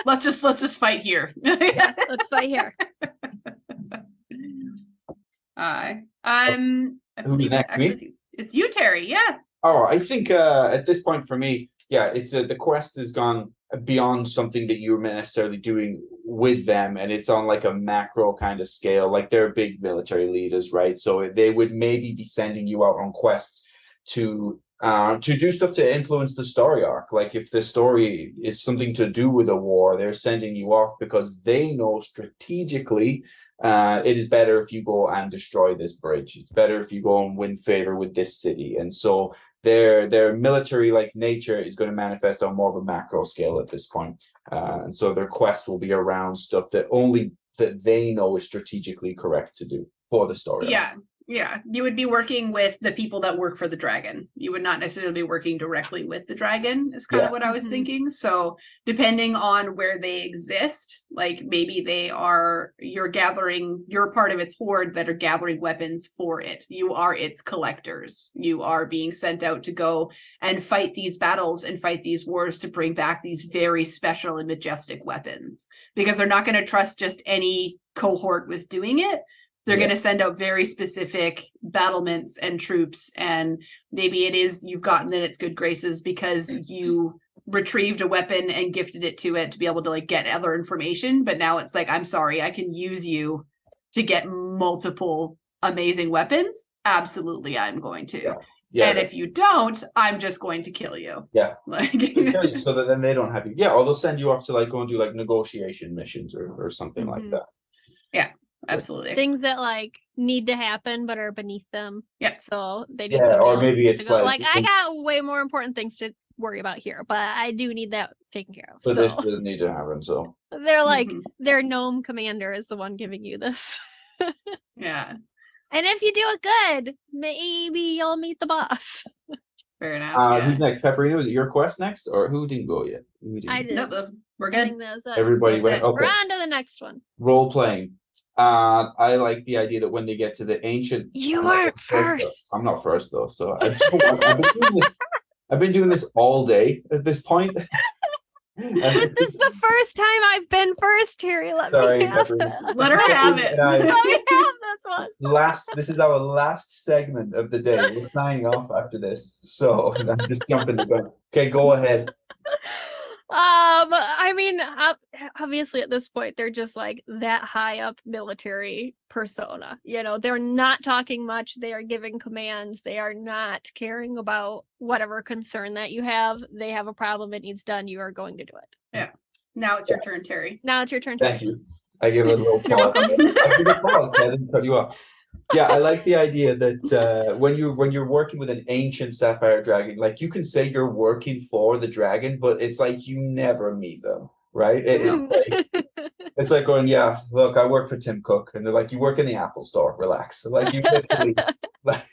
let's just fight here. Yeah, let's fight here. Who's next? Me? It's you, Terry. Yeah. Oh, I think at this point for me, yeah, it's the quest has gone beyond something that you were necessarily doing with them, and it's on like a macro kind of scale. Like they're big military leaders, right? So they would maybe be sending you out on quests to do stuff to influence the story arc. Like if the story is something to do with a war, they're sending you off because they know strategically it is better if you go and destroy this bridge. It's better if you go and win favor with this city. And so their military like nature is going to manifest on more of a macro scale at this point. And so their quests will be around stuff that only that they know is strategically correct to do for the story. Yeah, you would be working with the people that work for the dragon. You would not necessarily be working directly with the dragon, is kind of what I was thinking. So depending on where they exist, like maybe you're part of its horde that are gathering weapons for it. You are its collectors. You are being sent out to go and fight these battles and fight these wars to bring back these very special and majestic weapons. Because they're not going to trust just any cohort with doing it. They're going to send out very specific battlements and troops, and maybe it is you've gotten in its good graces because you retrieved a weapon and gifted it to be able to like get other information. But now it's like, I'm sorry, I can use you to get multiple amazing weapons. Absolutely, I'm going to. Yeah, and if you don't, I'm just going to kill you. Yeah, like kill you so that then they don't have you. Yeah, or they'll send you off to like go and do like negotiation missions or something like that. Yeah. Absolutely. Things that like need to happen but are beneath them. Yeah. So they need or maybe it's like I got way more important things to worry about here, but I do need that taken care of. So this doesn't need to happen. So they're like their gnome commander is the one giving you this. Yeah. And if you do it good, maybe you'll meet the boss. Fair enough. Who's next? Pepperina, was it your quest next, or who didn't go yet? I did. Nope, we're good. Everybody went. Okay. We're on to the next one. Role playing. I like the idea that when they get to the ancient, you weren't first. I'm not first though, so I've been doing this all day at this point. This is the first time I've been first, Terry. Let me have it. Let her have it. Let me have this one. This is our last segment of the day. We're signing off after this, so I'm just jumping the gun. Okay, go ahead. I mean, obviously at this point they're just like that high up military persona. You know, they're not talking much. They are giving commands. They are not caring about whatever concern that you have. They have a problem. It needs done. You are going to do it. Yeah. Now it's your turn, Terry. Now it's your turn. Thank you. I give a little pause. I give a pause. I didn't cut you off. Yeah, I like the idea that when you're working with an ancient Sapphire Dragon, like you can say you're working for the dragon, but it's like you never meet them, right? It's like going, yeah, look, I work for Tim Cook, and they're like, you work in the Apple store, relax. Like you literally, like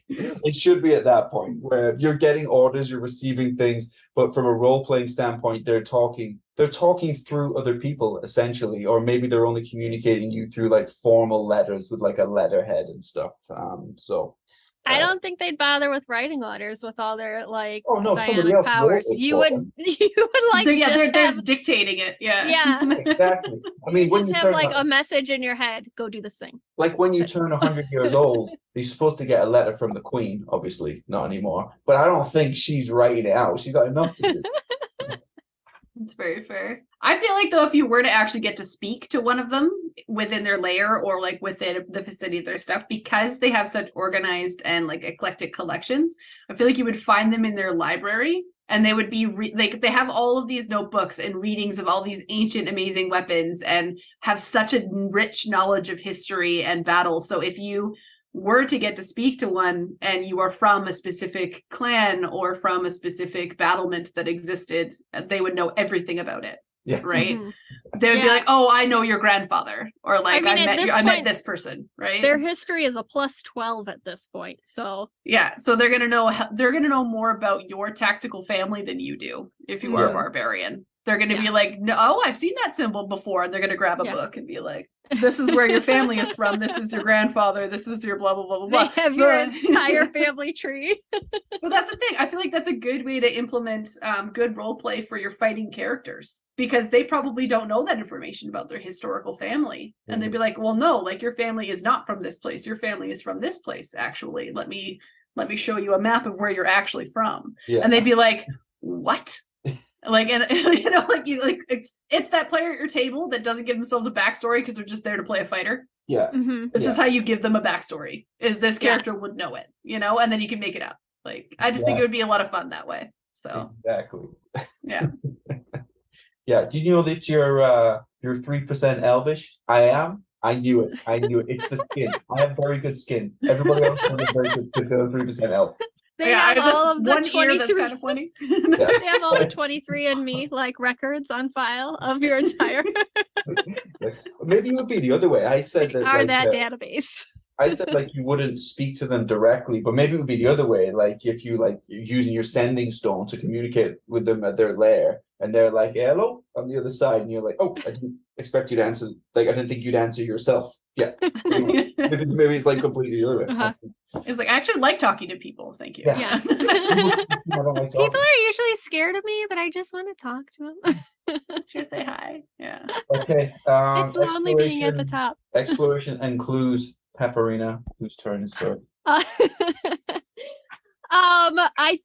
it should be at that point where you're getting orders, you're receiving things, but from a role-playing standpoint, they're talking through other people essentially, or maybe they're only communicating you through like formal letters with like a letterhead and stuff. I don't think they'd bother with writing letters with all their like psionic powers. You would like there's dictating it. Yeah. Exactly. I mean, when you have like a message in your head, go do this thing. Like when you turn 100 years old, you're supposed to get a letter from the Queen. Obviously, not anymore. But I don't think she's writing it out. She's got enough to do. It's very fair. I feel like though, if you were to actually get to speak to one of them within their lair or like within the vicinity of their stuff, because they have such organized and like eclectic collections. I feel like you would find them in their library, and they would be they have all of these notebooks and readings of all these ancient amazing weapons and have such a rich knowledge of history and battles. So if you were to get to speak to one and you are from a specific clan or from a specific battlement that existed, they would know everything about it. Yeah. Right. Mhm. They would Yeah. be like, oh, I know your grandfather, or like I mean, at this I met point, this person, right? Their history is a +12 at this point, so Yeah, so they're gonna know more about your tactical family than you do if you are a Yeah. barbarian. They're gonna Yeah. be like, no, oh, I've seen that symbol before. And they're gonna grab a Yeah. book and be like, this is where your family is from. This is your grandfather. This is your blah blah blah blah blah. they have your entire family tree. Well, that's the thing. I feel like that's a good way to implement good role play for your fighting characters, because they probably don't know that information about their historical family. And they'd be like, well, no, like your family is not from this place. Your family is from this place, actually. Let me show you a map of where you're actually from. Yeah. And they'd be like, what? Like, and you know, like it's that player at your table that doesn't give themselves a backstory because they're just there to play a fighter. Yeah. Mhm. This Yeah. is how you give them a backstory, is this Yeah. character would know it, you know, and then you can make it up. Like, I just think it would be a lot of fun that way. So Exactly. yeah. Yeah. Do you know that you're 3% elvish? I am. I knew it. It's the skin. I have very good skin. Everybody else has a very good 3% elf. They Yeah, have I have all this of the one ear that's 23 kind of funny. They have all the 23andMe like records on file of your entire Like, maybe it would be the other way. I said that. are Like, that database. I said like you wouldn't speak to them directly, but maybe it would be the other way. Like if you like using your sending stone to communicate with them at their lair, and they're like, "Hello," on the other side, and you're like, "Oh, I didn't expect you to answer. Like I didn't think you'd answer yourself." Yeah, maybe it's like completely the other way. Uh-huh. It's like, I actually like talking to people. Thank you. Yeah. Yeah. I don't like People talking. are usually scared of me, but I just want to talk to them. Just here to say hi. Yeah. Okay. It's lonely being at the top. Exploration and clues. Pepperina, whose turn is first? I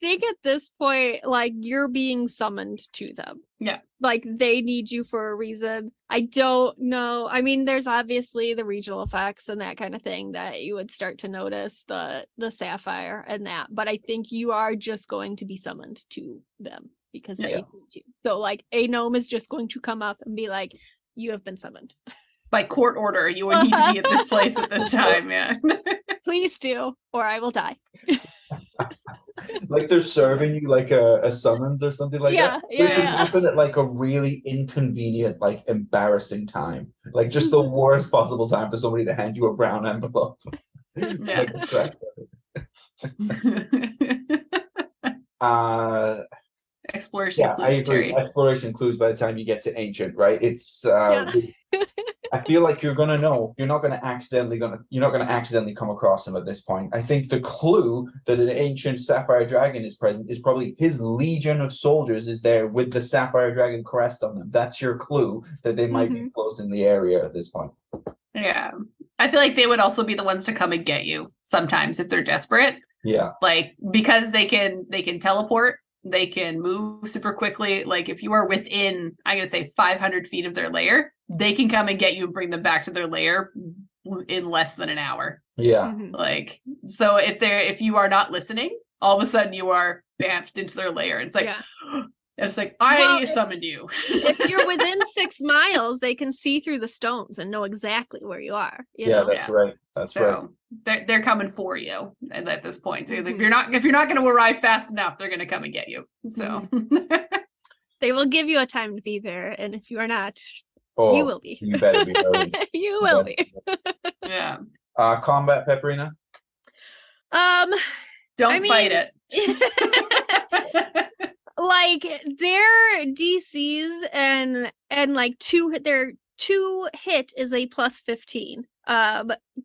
think at this point, like, you're being summoned to them. Yeah. Like, they need you for a reason. I don't know. I mean, there's obviously the regional effects and that kind of thing that you would start to notice, the Sapphire and that. But I think you are just going to be summoned to them because they need you. So, like, a gnome is just going to come up and be like, you have been summoned. By court order, you would need to be at this place at this time. Yeah. Please do, or I will die. Like they're serving you like a summons or something like that. This would happen at like a really inconvenient, like embarrassing time. Like just the worst possible time for somebody to hand you a brown envelope. Yeah. Exploration Yeah, I clues, agree. Terry. Exploration clues by the time you get to ancient, right? It's I feel like you're gonna know. You're not gonna accidentally come across him at this point. I think the clue that an ancient Sapphire Dragon is present is probably his legion of soldiers is there with the Sapphire Dragon crest on them. That's your clue that they might be close in the area at this point. Yeah. I feel like they would also be the ones to come and get you sometimes if they're desperate. Yeah. Like, because they can teleport, they can move super quickly. Like, if you are within, I'm gonna say 500 feet of their lair, they can come and get you and bring them back to their lair in less than an hour. Yeah. Like, so if you are not listening, all of a sudden you are bamfed into their lair. It's like, it's like, I summoned you. If you're within 6 miles, they can see through the stones and know exactly where you are. You know? That's right. That's right. They're coming for you. And at this point, if you're not going to arrive fast enough, they're going to come and get you. So they will give you a time to be there, and if you are not, you will be. You better be. You will be. Yeah. Combat, Pepperina. Don't fight it. Like their DCs and like their 2 hit is a +15.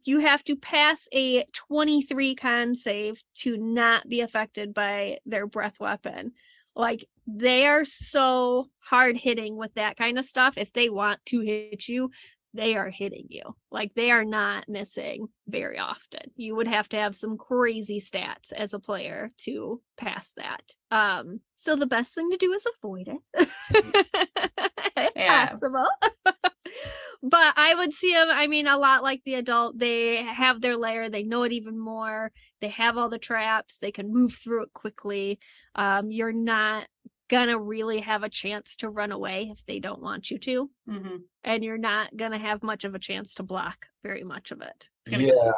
You have to pass a 23 con save to not be affected by their breath weapon. Like, they are so hard hitting with that kind of stuff. If they want to hit you, they are hitting you. Like, they are not missing very often. You would have to have some crazy stats as a player to pass that. So the best thing to do is avoid it. If possible. But I would see them, I mean, a lot like the adult. They have their lair. They know it even more. They have all the traps. They can move through it quickly. You're not gonna really have a chance to run away if they don't want you to. Mm-hmm. And you're not gonna have much of a chance to block very much of it. Yeah.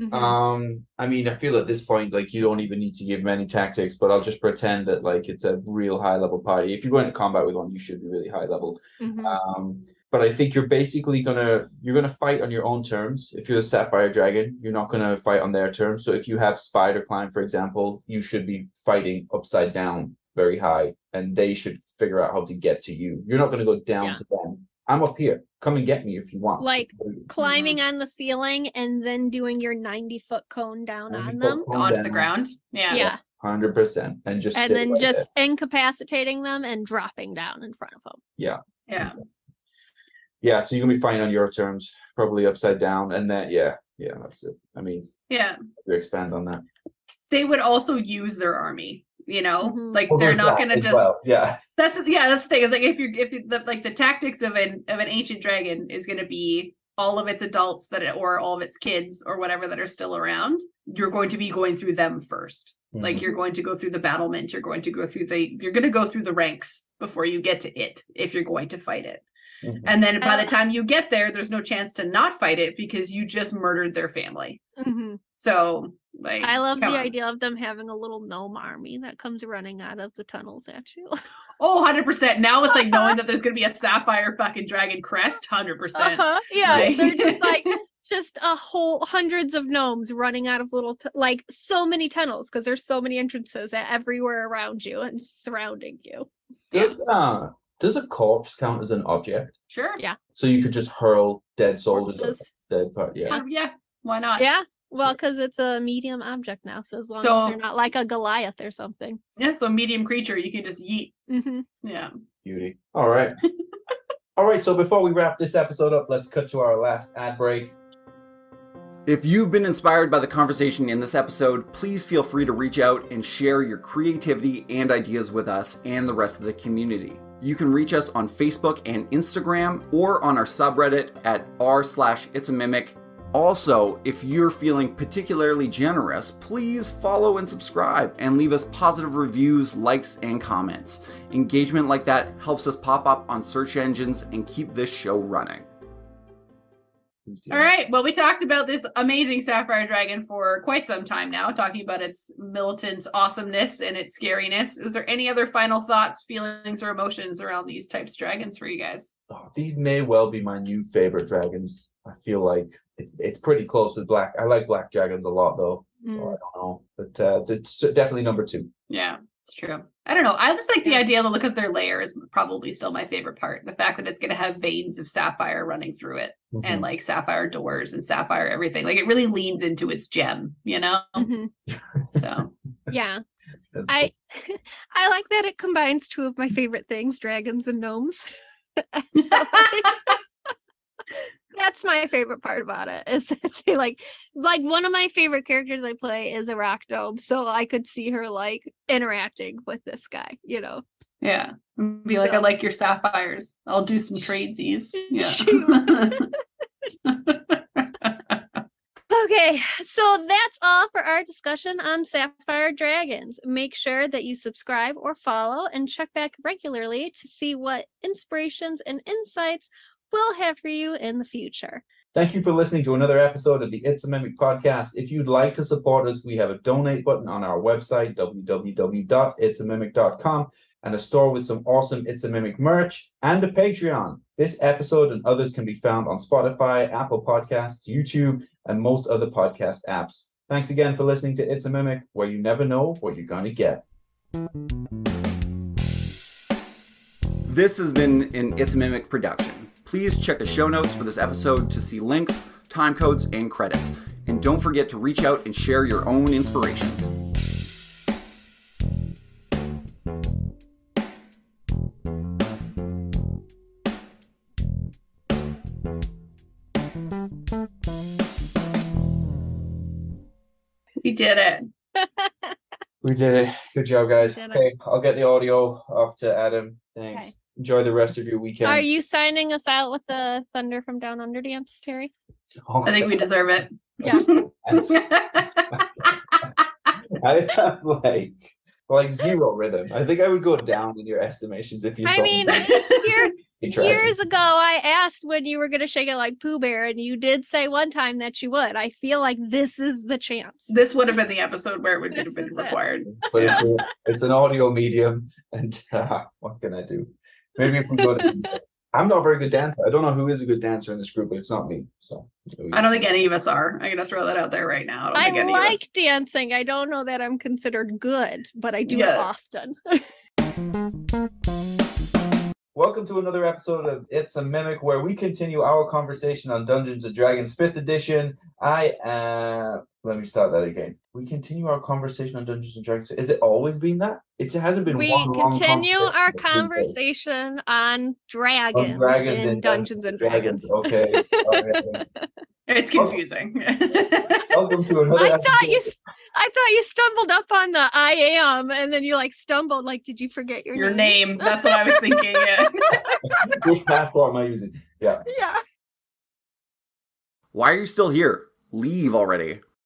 Mhm. I mean, I feel at this point, like, you don't even need to give many tactics, but I'll just pretend that, like, it's a real high level party. If you're going to combat with one, you should be really high level. Mhm. But I think you're basically you're gonna fight on your own terms. If you're the Sapphire Dragon, you're not gonna fight on their terms. So if you have Spider Climb, for example, you should be fighting upside down very high, and they should figure out how to get to you. You're not gonna go down to them. I'm up here. Come and get me if you want. Like climbing on the ceiling and then doing your 90-foot cone down on 90-foot them. cone Onto down. the ground. Yeah. Yeah. 100%. And just And stay then right just there. incapacitating them and dropping down in front of them. Yeah. Yeah. So you're gonna be fine on your terms, probably upside down, and then that's it. I mean, Yeah. you expand on that. They would also use their army, you know? Mhm. Like Well, they're there's not that gonna as just well. Yeah. that's the thing is like if the tactics of an ancient dragon is gonna be all of its adults or all of its kids or whatever that are still around, you're going to be going through them first. Like you're going to go through the battlement, you're going to go through the ranks before you get to it if you're going to fight it. Mhm. And then by the time you get there, there's no chance to not fight it because you just murdered their family. Mhm. So like I love the come on. idea of them having a little gnome army that comes running out of the tunnels at you. Oh, 100%. Now with like knowing that there's gonna be a sapphire fucking dragon crest, 100%. Yeah, Like- they're just like a whole hundreds of gnomes running out of little like so many tunnels because there's so many entrances everywhere around you and surrounding you. Does a corpse count as an object? Sure. Yeah. So you could just hurl dead soldiers at Corpses. dead part. Yeah. Yeah. Why not? Yeah, well, because it's a medium object now, so as long So- as they're not like a Goliath or something. Yeah. So medium creature, you can just yeet. Mm-hmm. Yeah. Beauty. All right. All right. So before we wrap this episode up, let's cut to our last ad break. If you've been inspired by the conversation in this episode, please feel free to reach out and share your creativity and ideas with us and the rest of the community. You can reach us on Facebook and Instagram or on our subreddit at r/it'samimic. Also, if you're feeling particularly generous, please follow and subscribe and leave us positive reviews, likes, and comments. Engagement like that helps us pop up on search engines and keep this show running. All right. Well, we talked about this amazing Sapphire Dragon for quite some time now, talking about its militant awesomeness and its scariness. Is there any other final thoughts, feelings, or emotions around these types of dragons for you guys? Oh, these may well be my new favorite dragons. I feel like it's pretty close with black. I like black dragons a lot, though. So I don't know. But it's definitely number 2. Yeah, it's true. I don't know. I just like the idea, the look of their layer is probably still my favorite part. The fact that it's going to have veins of sapphire running through it and like sapphire doors and sapphire everything. Like it really leans into its gem, you know? Mm-hmm. So, Yeah. That's I like that it combines 2 of my favorite things, dragons and gnomes. That's my favorite part about it, is that they like one of my favorite characters I play is a rock gnome, so I could see her like interacting with this guy, you know. yeah. Be like, I like your sapphires. I'll do some tradesies. Yeah. Okay, so that's all for our discussion on Sapphire Dragons. Make sure that you subscribe or follow and check back regularly to see what inspirations and insights we'll have for you in the future. Thank you for listening to another episode of the It's a Mimic podcast. If you'd like to support us, we have a donate button on our website, www.itsamimic.com, and a store with some awesome It's a Mimic merch, and a Patreon. This episode and others can be found on Spotify, Apple Podcasts, YouTube, and most other podcast apps. Thanks again for listening to It's a Mimic, where you never know what you're going to get. This has been an It's a Mimic production. Please check the show notes for this episode to see links, time codes, and credits. And don't forget to reach out and share your own inspirations. We did it. We did it. Good job, guys. Did it. Okay, I'll get the audio off to Adam. Thanks. Okay. Enjoy the rest of your weekend. Are you signing us out with the Thunder from Down Under dance, Terry? I think we deserve it. Yeah. I have like zero rhythm. I think I would go down in your estimations if you saw me. Years ago, I asked when you were going to shake it like Pooh Bear, and you did say one time that you would. I feel like this is the chance. This would have been the episode where it would have been required. But it's an audio medium, and what can I do? Maybe if we go to... I'm not a very good dancer. I don't know who is a good dancer in this group, but it's not me. So I don't think any of us are. I'm going to throw that out there right now. I like dancing. I don't know that I'm considered good, but I do it often. Welcome to another episode of It's a Mimic, where we continue our conversation on Dungeons & Dragons 5th edition. Let me start that again. We continue our conversation on Dungeons & Dragons. Has it always been that? It hasn't been We one long continue our conversation on dragons in Dungeons & Dragons. Okay. It's confusing. Welcome to another episode. I thought you stumbled up on the I am, and then you like stumbled. Like, did you forget your name? That's what I was thinking. Yeah. Which passport am I using? Yeah. Yeah. Why are you still here? Leave already.